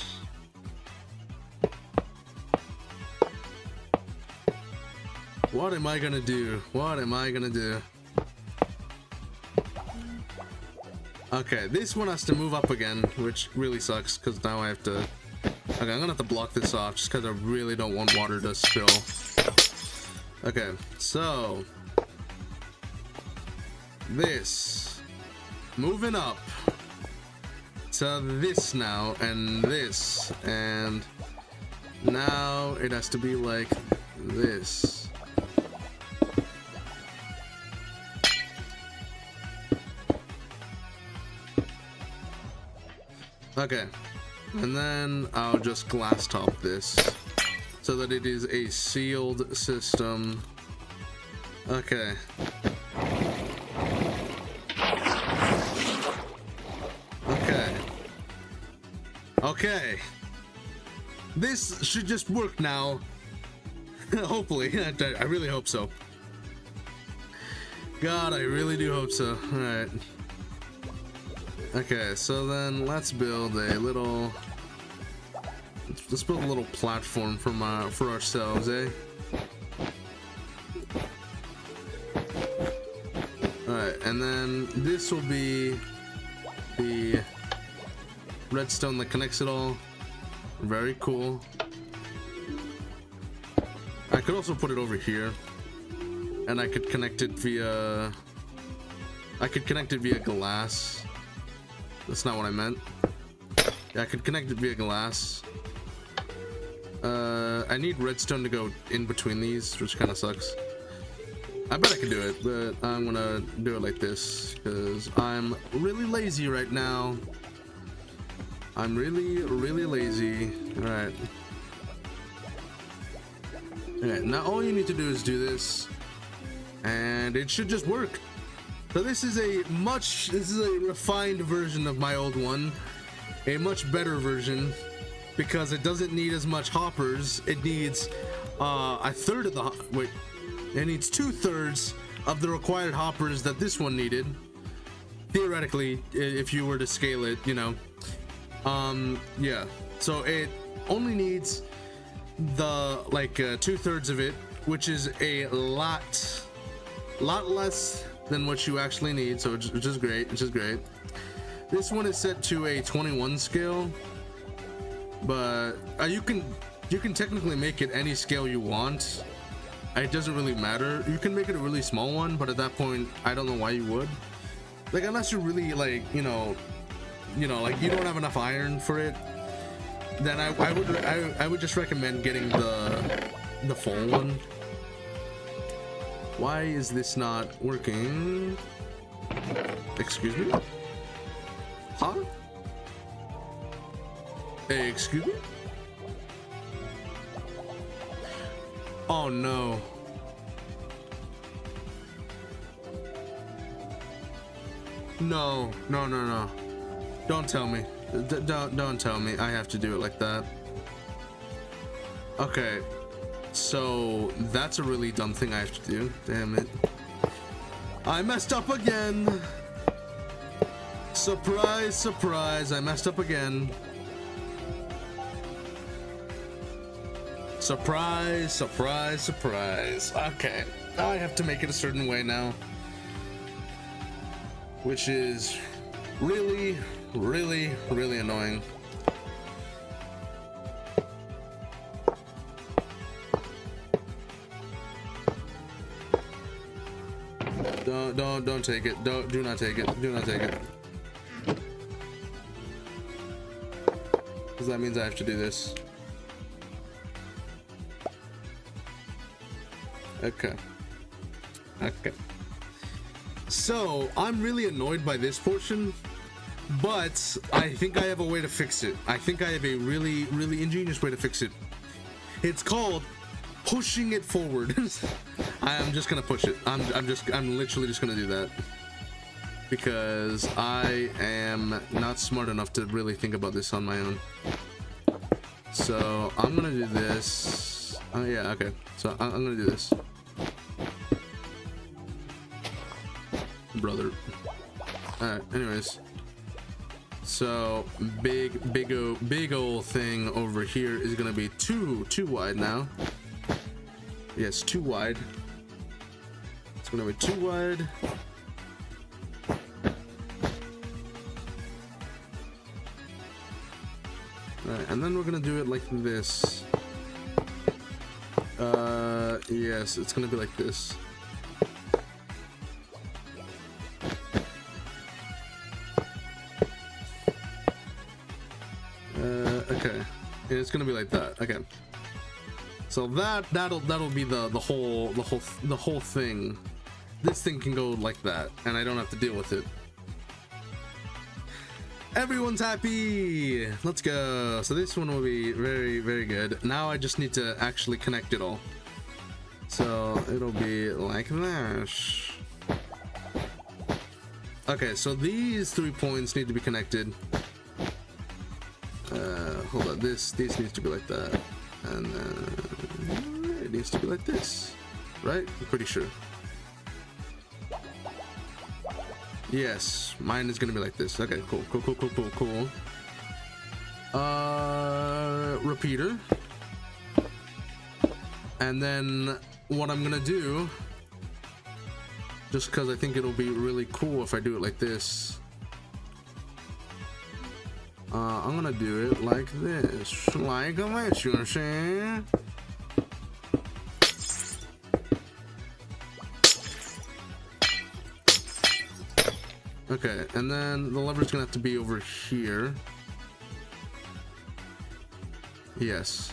Speaker 1: What am I gonna do? What am I gonna do? Okay, this one has to move up again, which really sucks, because now I have to... Okay, I'm gonna have to block this off, just because I really don't want water to spill. Okay, so... This. Moving up. To this now, and this. And... Now it has to be like this. Okay, and then I'll just glass top this so that it is a sealed system. Okay. Okay. Okay. This should just work now. Hopefully. I really hope so. God, I really do hope so. Alright. Okay, so then let's build a little... Let's build a little platform for ourselves, eh? Alright, and then this will be the redstone that connects it all. Very cool. I could also put it over here, and I could connect it via... I could connect it via glass. That's not what I meant. Yeah, I could connect it via glass. I need redstone to go in between these, which kind of sucks. I bet I can do it, but I'm gonna do it like this, because I'm really lazy right now. I'm really, really lazy. Alright. Okay, now all you need to do is do this, and it should just work. So this is a refined version of my old one, a much better version, because it doesn't need as much hoppers. It needs a third of the wait, it needs 2/3 of the required hoppers that this one needed. Theoretically, if you were to scale it, you know. Yeah. So it only needs the like 2/3 of it, which is a lot less than what you actually need. So which is great. Which is great. This one is set to a 21 scale, but you can technically make it any scale you want. It doesn't really matter. You can make it a really small one, but at that point, I don't know why you would. Like, unless you're really like, you know, like you don't have enough iron for it, then I would just recommend getting the full one. Why is this not working? Excuse me? Huh? Hey, excuse me? Oh no. No. Don't tell me. Don't tell me I have to do it like that. Okay. So that's a really dumb thing I have to do. Damn it. I messed up again. Surprise, surprise. I messed up again. Surprise, surprise, surprise. Okay. I have to make it a certain way now. Which is really, really, really annoying. Don't take it. Do not take it. Do not take it. Because that means I have to do this. Okay. So I'm really annoyed by this portion, but I think I have a way to fix it. I think I have a really, really ingenious way to fix it. It's called pushing it forward. I'm just gonna push it. I'm literally just gonna do that because I am not smart enough to really think about this on my own. So I'm gonna do this. Oh yeah, okay. So I'm gonna do this. Brother. Alright, anyways. So big old thing over here is gonna be too wide now. Yes, too wide. It's gonna be too wide. Alright, and then we're gonna do it like this. Yes, it's gonna be like this. Okay, and it's gonna be like that. Okay, so that'll be the whole thing. This thing can go like that, and I don't have to deal with it. Everyone's happy. Let's go. So this one will be very, very good. Now I just need to actually connect it all. So it'll be like this. Okay, so these 3 points need to be connected. Hold on, this needs to be like that, and then it needs to be like this, right? I'm pretty sure. Yes, mine is gonna be like this. Okay, cool. Repeater, and then what I'm gonna do, just because I think it'll be really cool if I do it like this. I'm gonna do it like this, like this, you understand? Okay, and then the lever's gonna have to be over here. Yes.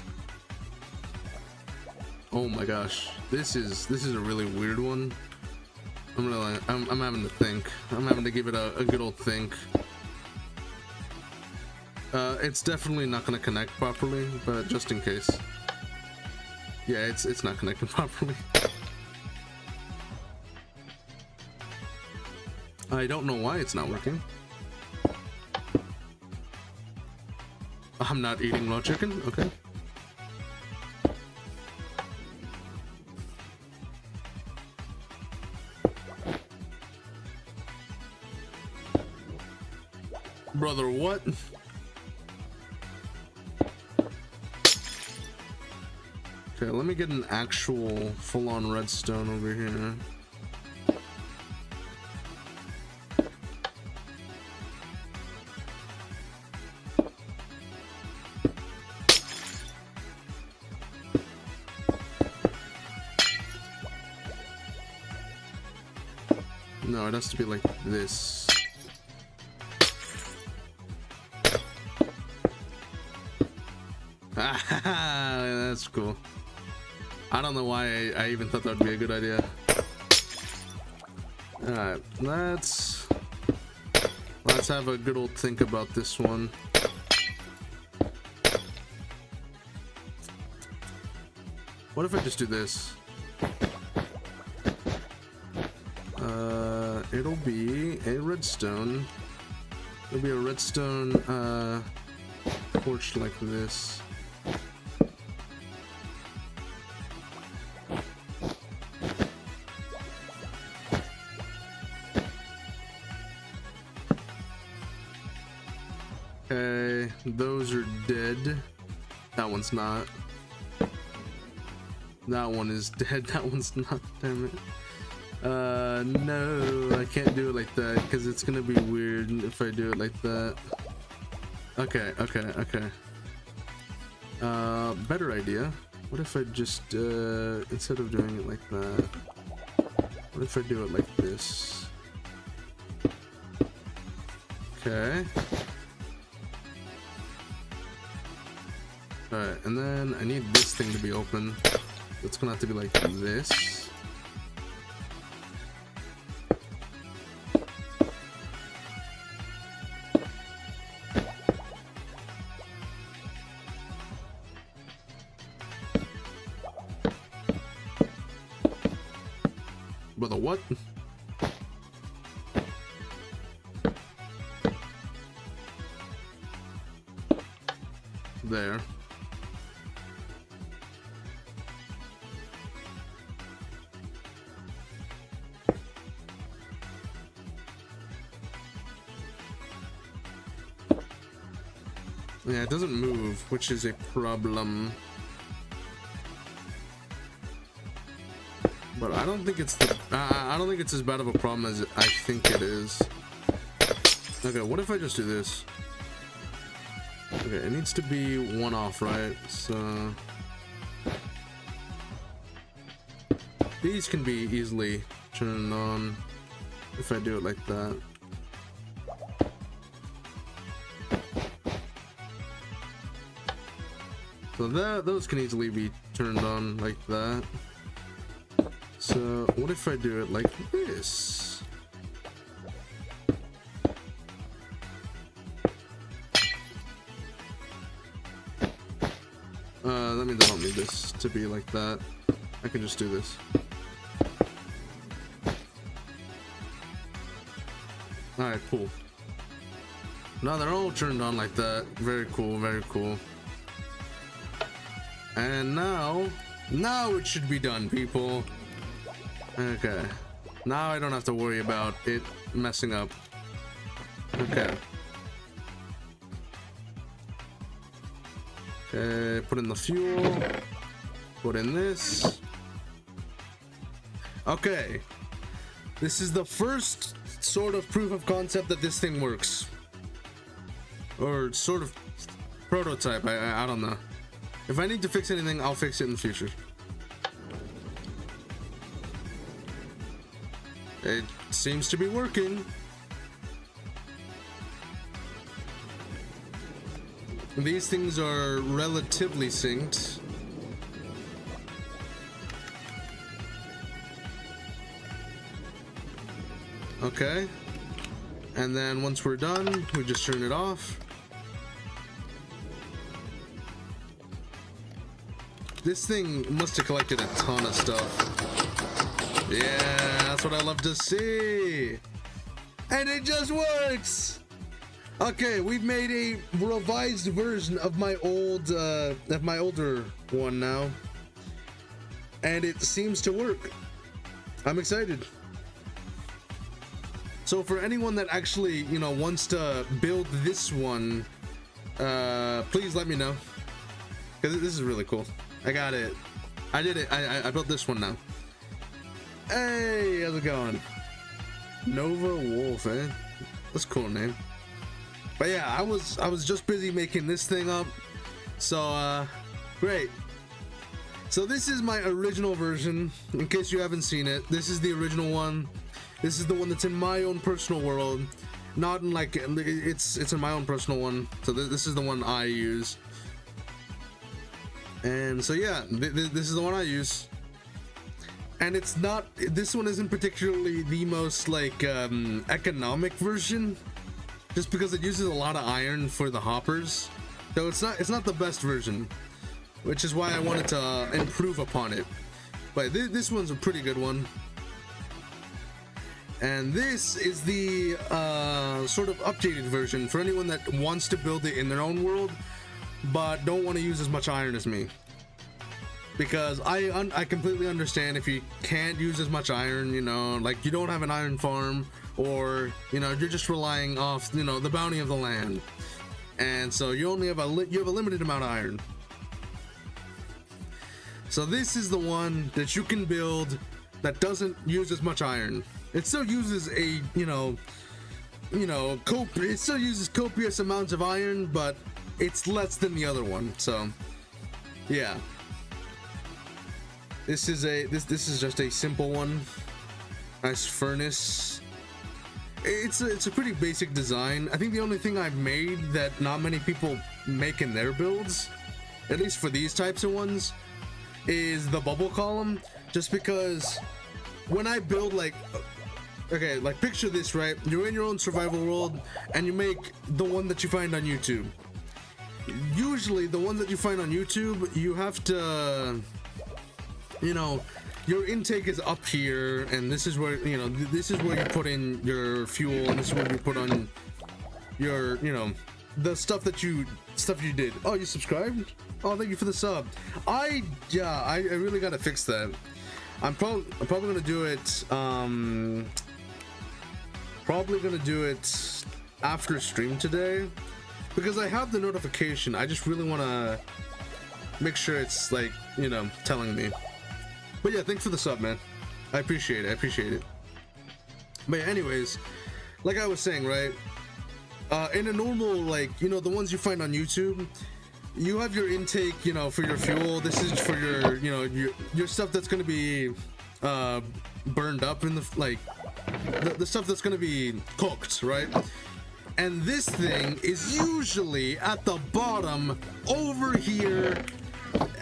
Speaker 1: Oh my gosh, this is a really weird one. I'm having to think. I'm having to give it a good old think. It's definitely not gonna connect properly, but just in case. Yeah, it's not connecting properly. I don't know why it's not working. I'm not eating raw chicken? Okay. Brother, what? Okay, let me get an actual full-on redstone over here. No, it has to be like this. That's cool. I don't know why I even thought that would be a good idea. Alright, let's have a good old think about this one. What if I just do this? It'll be a redstone. It'll be a redstone torch like this. Okay, those are dead. That one's not. That one is dead. That one's not. Damn it. No, I can't do it like that because it's gonna be weird if I do it like that. Okay. Better idea. What if I just, instead of doing it like that, what if I do it like this? Okay. Alright, and then I need this thing to be open. It's gonna have to be like this. Brother, what? There. Yeah, it doesn't move, which is a problem. But I don't think it's I don't think it's as bad of a problem as I think it is. Okay, what if I just do this? Okay, it needs to be one off, right? So these can be easily turned on if I do it like that. So those can easily be turned on like that. So what if I do it like this? That means I don't need this to be like that. I can just do this. Alright, cool. Now they're all turned on like that. Very cool, very cool. And now it should be done, people. Okay. Now I don't have to worry about it messing up. Okay. Okay, put in the fuel. Put in this. Okay. This is the first sort of proof of concept that this thing works. Or sort of prototype, I don't know. If I need to fix anything, I'll fix it in the future. It seems to be working. These things are relatively synced. Okay. And then once we're done, we just turn it off. This thing must have collected a ton of stuff. Yeah, that's what I love to see. And it just works. Okay, we've made a revised version of my older one now. And it seems to work. I'm excited. So for anyone that actually, you know, wants to build this one, please let me know, because this is really cool. I got it. I did it. I built this one now. Hey, how's it going? Nova Wolf, eh? That's a cool name. But yeah, I was just busy making this thing up. So great. So this is my original version. In case you haven't seen it, this is the original one. This is the one that's in my own personal world. Not in like it's in my own personal one. So this is the one I use. And so yeah, this is the one I use. And it's not, this one isn't particularly the most like economic version, just because it uses a lot of iron for the hoppers. So it's not the best version, which is why I wanted to improve upon it. But this one's a pretty good one. And this is the sort of updated version for anyone that wants to build it in their own world, but don't want to use as much iron as me. Because I completely understand if you can't use as much iron, you know, like you don't have an iron farm, or you know, you're just relying off, you know, the bounty of the land, and so you only have a limited amount of iron. So this is the one that you can build that doesn't use as much iron. It still uses a it still uses copious amounts of iron, but it's less than the other one. So yeah. This is just a simple one. Nice furnace. It's a pretty basic design. I think the only thing I've made that not many people make in their builds, at least for these types of ones, is the bubble column. Just because when I build, like, okay, like picture this, right? You're in your own survival world and you make the one that you find on YouTube. Usually the one that you find on YouTube, you have to, you know, your intake is up here, and this is where, you know, this is where you put in your fuel, and this is where you put on your, you know, the stuff you did. Oh, you subscribed? Oh, thank you for the sub. I really gotta fix that. I'm probably gonna do it after stream today, because I have the notification. I just really want to make sure it's, like, you know, telling me. But yeah, thanks for the sub, man. I appreciate it. But yeah, anyways, like I was saying, right? In a normal, like, you know, the ones you find on YouTube, you have your intake, you know, for your fuel. This is for your, you know, your stuff that's gonna be burned up in the, like, the stuff that's gonna be cooked, right? And this thing is usually at the bottom over here,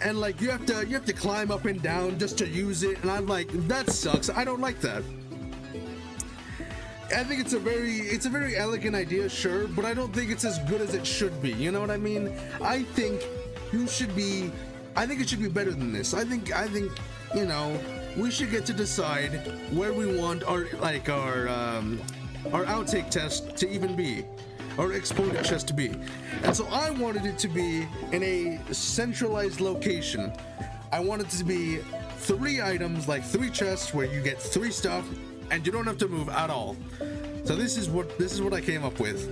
Speaker 1: and like you have to climb up and down just to use it, and I'm like, that sucks. I don't like that. I think it's a very elegant idea, sure, but I don't think it's as good as it should be. You know what I mean? I think it should be better than this. I think you know, we should get to decide where we want our outtake test to even be, or exploded chest to be. And so I wanted it to be in a centralized location. I wanted it to be 3 items, like 3 chests where you get 3 stuff and you don't have to move at all. So this is what I came up with.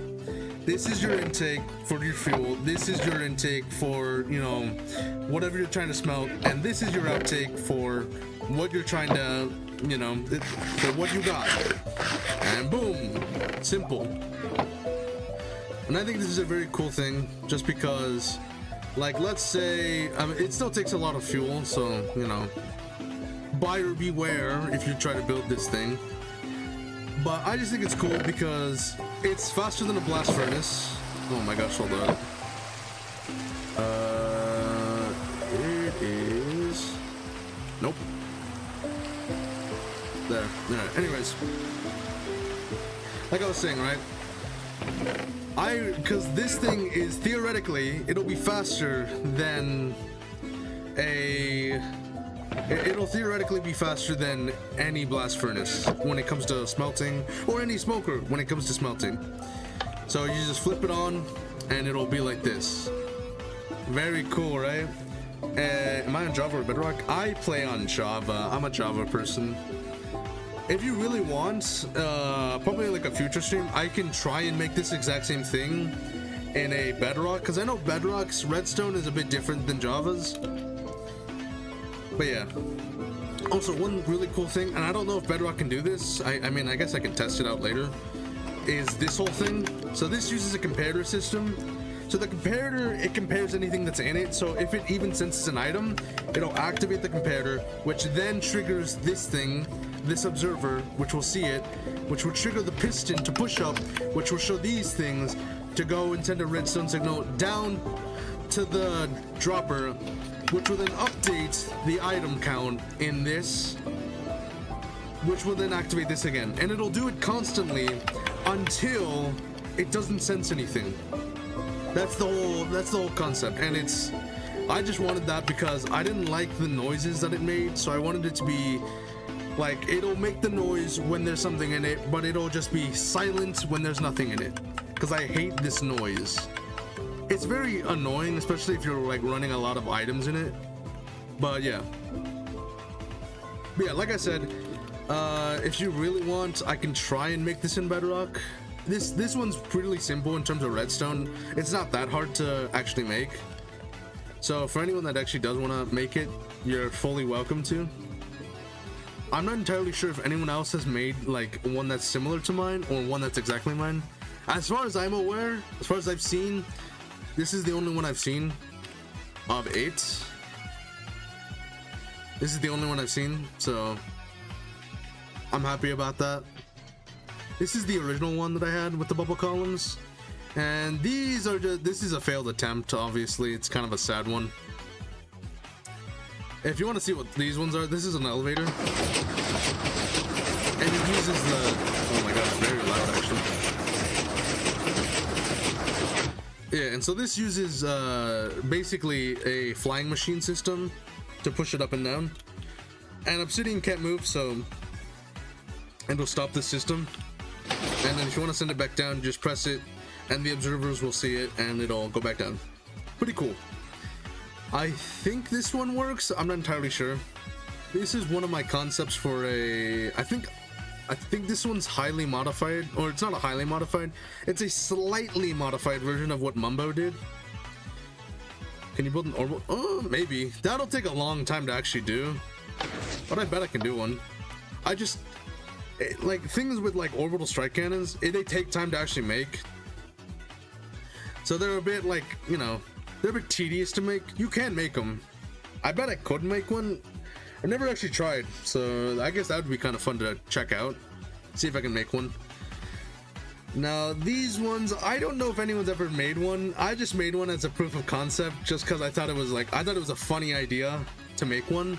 Speaker 1: This is your intake for your fuel. This is your intake for, you know, whatever you're trying to smelt, and this is your outtake for what you're trying to, you know, for what you got. And boom, simple. And I think this is a very cool thing, just because, like, let's say, I mean, it still takes a lot of fuel, so, you know, buyer beware if you try to build this thing. But I just think it's cool because it's faster than a blast furnace. Oh my gosh, hold on. It is... Nope. There. Alright, anyways. Like I was saying, right? Because this thing is, theoretically, it'll be faster than it'll theoretically be faster than any blast furnace when it comes to smelting, or any smoker when it comes to smelting. So you just flip it on and it'll be like this. Very cool, right? Am I on Java or Bedrock? I play on Java. I'm a Java person. if you really want, probably like a future stream, I can try and make this exact same thing in a Bedrock, because I know Bedrock's redstone is a bit different than Java's. But yeah. Also, one really cool thing, and I don't know if Bedrock can do this, I mean, I guess I can test it out later, is this whole thing. So this uses a comparator system. So the comparator, it compares anything that's in it. So if it even senses an item, it'll activate the comparator, which then triggers this thing, this observer, which will see it, which will trigger the piston to push up, which will show these things to go and send a redstone signal down to the dropper, which will then update the item count in this, which will then activate this again. And it'll do it constantly until it doesn't sense anything. That's the whole concept. And I just wanted that because I didn't like the noises that it made, so I wanted it to be like, it'll make the noise when there's something in it, but it'll just be silent when there's nothing in it. Because I hate this noise. It's very annoying, especially if you're like running a lot of items in it. But yeah. But yeah, like I said, if you really want, I can try and make this in Bedrock. This one's pretty simple in terms of redstone. It's not that hard to actually make. So for anyone that actually does want to make it, you're fully welcome to. I'm not entirely sure if anyone else has made like one that's similar to mine or one that's exactly mine. As far as I'm aware, as far as I've seen, this is the only one I've seen of 8. This is the only one I've seen, so I'm happy about that. This is the original one that I had with the bubble columns, and these are just, this is a failed attempt. Obviously, it's kind of a sad one. If you want to see what these ones are, this is an elevator, and it uses the, oh my god, it's very loud actually. Yeah, and so this uses basically a flying machine system to push it up and down. And Obsidian can't move, so it'll stop this system. And then if you want to send it back down, just press it, and the observers will see it, and it'll go back down. Pretty cool. I think this one works. I'm not entirely sure. This is one of my concepts for a... I think this one's highly modified, or it's not a highly modified. It's a slightly modified version of what Mumbo did. Can you build an orbital? Oh, maybe. That'll take a long time to actually do, but I bet I can do one. I just... like, things with like orbital strike cannons, they take time to actually make. So they're a bit like, you know, they're a bit tedious to make. You can make them. I bet I could make one. I've never actually tried, so I guess that would be kind of fun to check out. See if I can make one. Now, these ones, I don't know if anyone's ever made one. I just made one as a proof of concept, just because I thought it was like, I thought it was a funny idea to make one.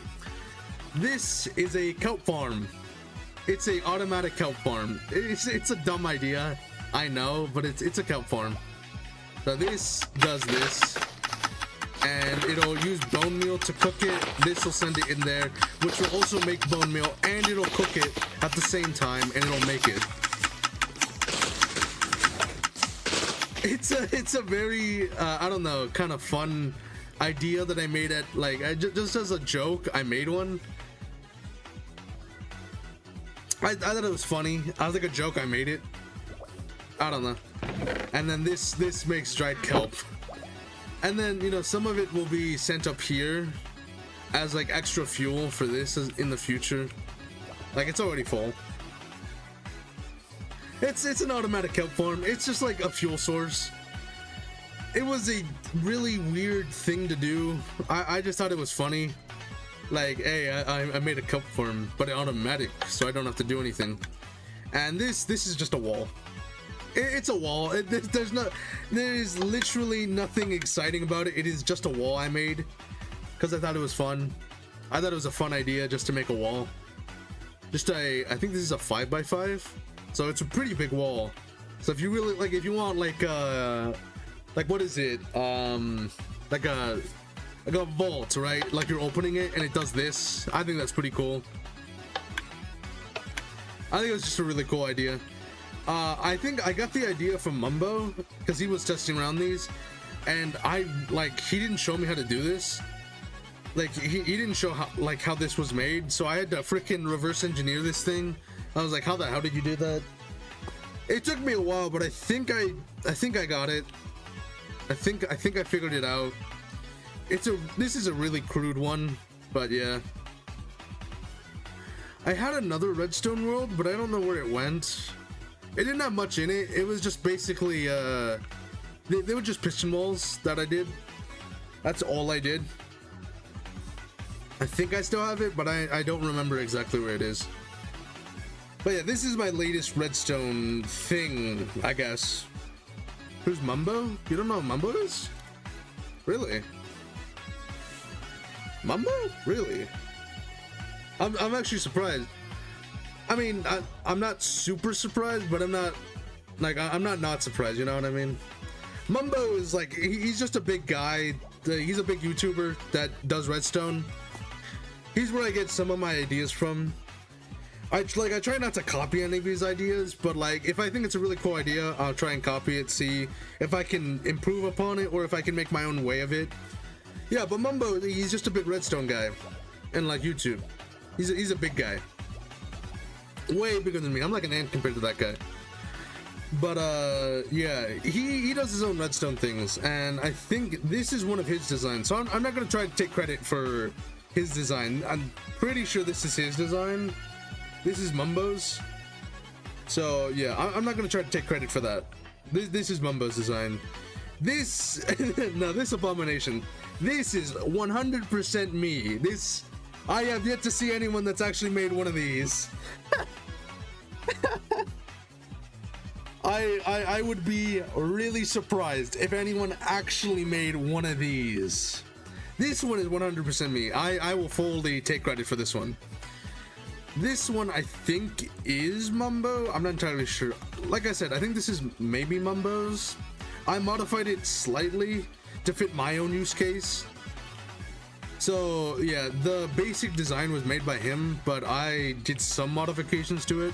Speaker 1: This is a kelp farm. It's a automatic kelp farm. It's a dumb idea, I know, but it's a kelp farm. So this does this, and it'll use bone meal to cook it. This will send it in there, which will also make bone meal, and it'll cook it at the same time, and it'll make it. It's a very I don't know, kind of fun idea that I made at like just as a joke. I made one. I thought it was funny. I was like a joke. I made it. I don't know. And then this makes dried kelp. And then, you know, some of it will be sent up here as like extra fuel for this in the future. Like, it's already full. It's an automatic kelp farm. It's just like a fuel source. It was a really weird thing to do. I just thought it was funny. Like, hey, I made a kelp farm, but automatic, so I don't have to do anything. And this is just a wall. It's a wall. There is literally nothing exciting about it. It is just a wall I made because I thought it was fun. I thought it was a fun idea just to make a wall. I think this is a 5x5, so it's a pretty big wall. So if you really like, if you want like what is it? Like a vault, right? Like you're opening it and it does this. I think that's pretty cool. I think it was just a really cool idea. I think I got the idea from Mumbo because he was testing around these, and he didn't show me how to do this. Like he didn't show how this was made, so I had to freaking reverse engineer this thing I was like, how did you do that? It took me a while, but I think I got it. I think I figured it out. This is a really crude one, but yeah. I had another redstone world, but I don't know where it went. It didn't have much in it. It was just basically they were just piston walls that I did. That's all I did. I think I still have it, but I don't remember exactly where it is. But yeah, this is my latest redstone thing, I guess. Who's Mumbo? You don't know who Mumbo is? Really? Mumbo? Really? I'm actually surprised. I mean, I'm not super surprised, but I'm not surprised, you know what I mean? Mumbo is like, he's just a big guy. He's a big YouTuber that does redstone. He's where I get some of my ideas from. I try not to copy any of his ideas, but like if I think it's a really cool idea, I'll try and copy it, see if I can improve upon it or if I can make my own way of it. Yeah, but Mumbo, he's just a big redstone guy, and like YouTube, he's a big guy, way bigger than me. I'm like an ant compared to that guy. But yeah, he does his own redstone things, and I think this is one of his designs. So I'm not gonna try to take credit for his design. I'm pretty sure this is his design. This is Mumbo's. So yeah, I'm not gonna try to take credit for that. This is Mumbo's design. This no, this abomination. This is 100% me. I have yet to see anyone that's actually made one of these. I would be really surprised if anyone actually made one of these. This one is 100% me. I will fully take credit for this one. This one I think is Mumbo. I'm not entirely sure. Like I said, I think this is maybe Mumbo's. I modified it slightly to fit my own use case. So yeah, the basic design was made by him, but I did some modifications to it.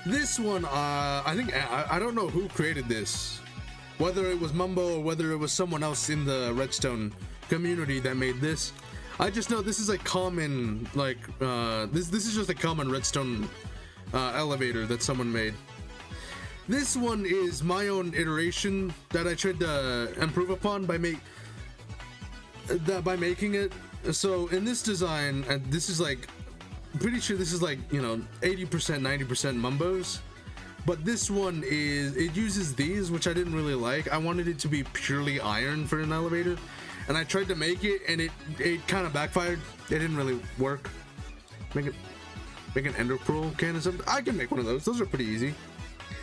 Speaker 1: This one, I think, I don't know who created this. Whether it was Mumbo or whether it was someone else in the redstone community that made this. I just know this is a common, like, this is just a common redstone elevator that someone made. This one is my own iteration that I tried to improve upon by making it. So in this design, and this is like, pretty sure this is like, you know, 80%, 90% Mumbo's. But this one it uses these, which I didn't really like. I wanted it to be purely iron for an elevator, and I tried to make it, and it kind of backfired. It didn't really work. Make an ender pearl cannon. I can make one of those. Those are pretty easy.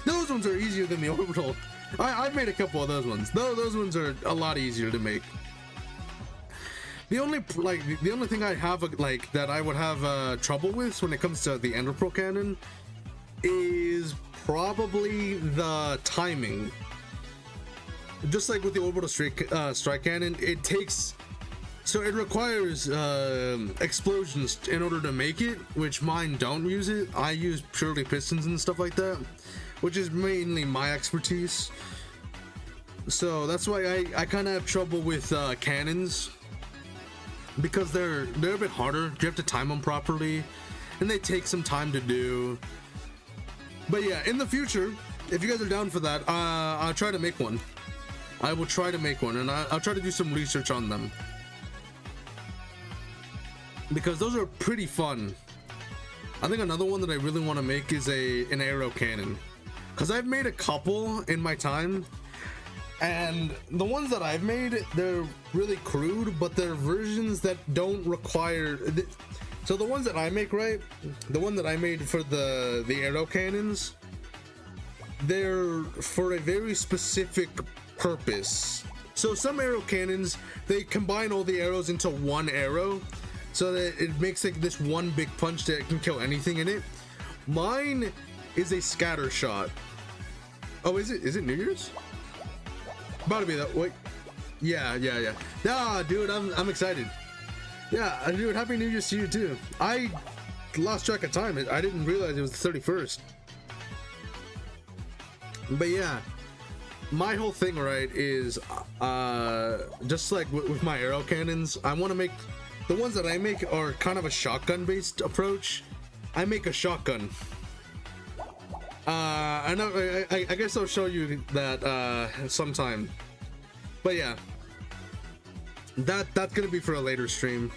Speaker 1: Those ones are easier than the orbital. I've made a couple of those ones. Those ones are a lot easier to make. The only thing I have like that I would have trouble with when it comes to the ender pearl cannon is probably the timing. Just like with the orbital strike cannon, it requires explosions in order to make it, which mine don't use it. I use purely pistons and stuff like that, which is mainly my expertise. So that's why I kind of have trouble with cannons, because they're a bit harder. You have to time them properly, and they take some time to do. But yeah, in the future, if you guys are down for that, I'll try to make one. I will try to make one, and I'll try to do some research on them, because those are pretty fun. I think another one that I really want to make is an arrow cannon, because I've made a couple in my time, and the ones that I've made, they're really crude, but they're versions that don't require so the ones that I make, right, the one that I made for the arrow cannons, they're for a very specific purpose. So some arrow cannons, they combine all the arrows into one arrow, so that it makes like this one big punch that can kill anything in it. Mine is a scatter shot. Oh, is it New Year's? About to be that. Wait, yeah. Ah, dude, I'm excited. Yeah, dude, happy New Year's to you too. I lost track of time. I didn't realize it was the 31st. But yeah, my whole thing, right, is just like with my arrow cannons, I want to make the ones that I make are kind of a shotgun based approach, I make a shotgun. I know. I guess I'll show you that sometime. But yeah, that's gonna be for a later stream.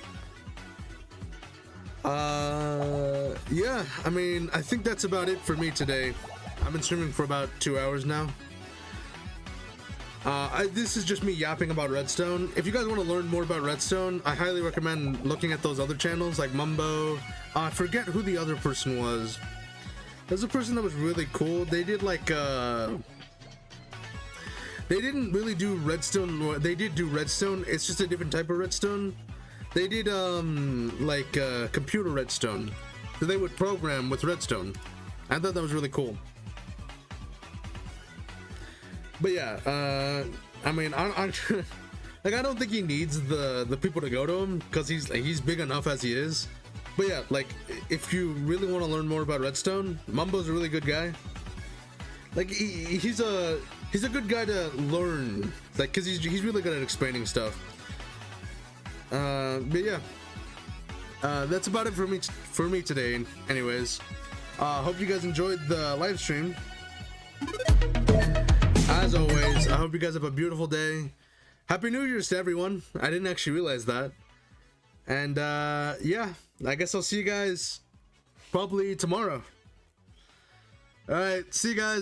Speaker 1: Yeah. I mean, I think that's about it for me today. I've been streaming for about 2 hours now. This is just me yapping about Redstone. If you guys want to learn more about Redstone, I highly recommend looking at those other channels like Mumbo. I forget who the other person was. There's a person that was really cool. They did like they didn't really do Redstone. They did do Redstone. It's just a different type of Redstone. They did like computer Redstone. So they would program with Redstone. I thought that was really cool. But yeah, I mean, I like I don't think he needs the people to go to him because he's big enough as he is. But yeah, like if you really want to learn more about Redstone, Mumbo's a really good guy. Like he's a good guy to learn, like because he's really good at explaining stuff. But yeah, that's about it for me today. Anyways, hope you guys enjoyed the live stream. As always, I hope you guys have a beautiful day. Happy New Year's to everyone. I didn't actually realize that. And yeah, I guess I'll see you guys probably tomorrow. All right, see you guys.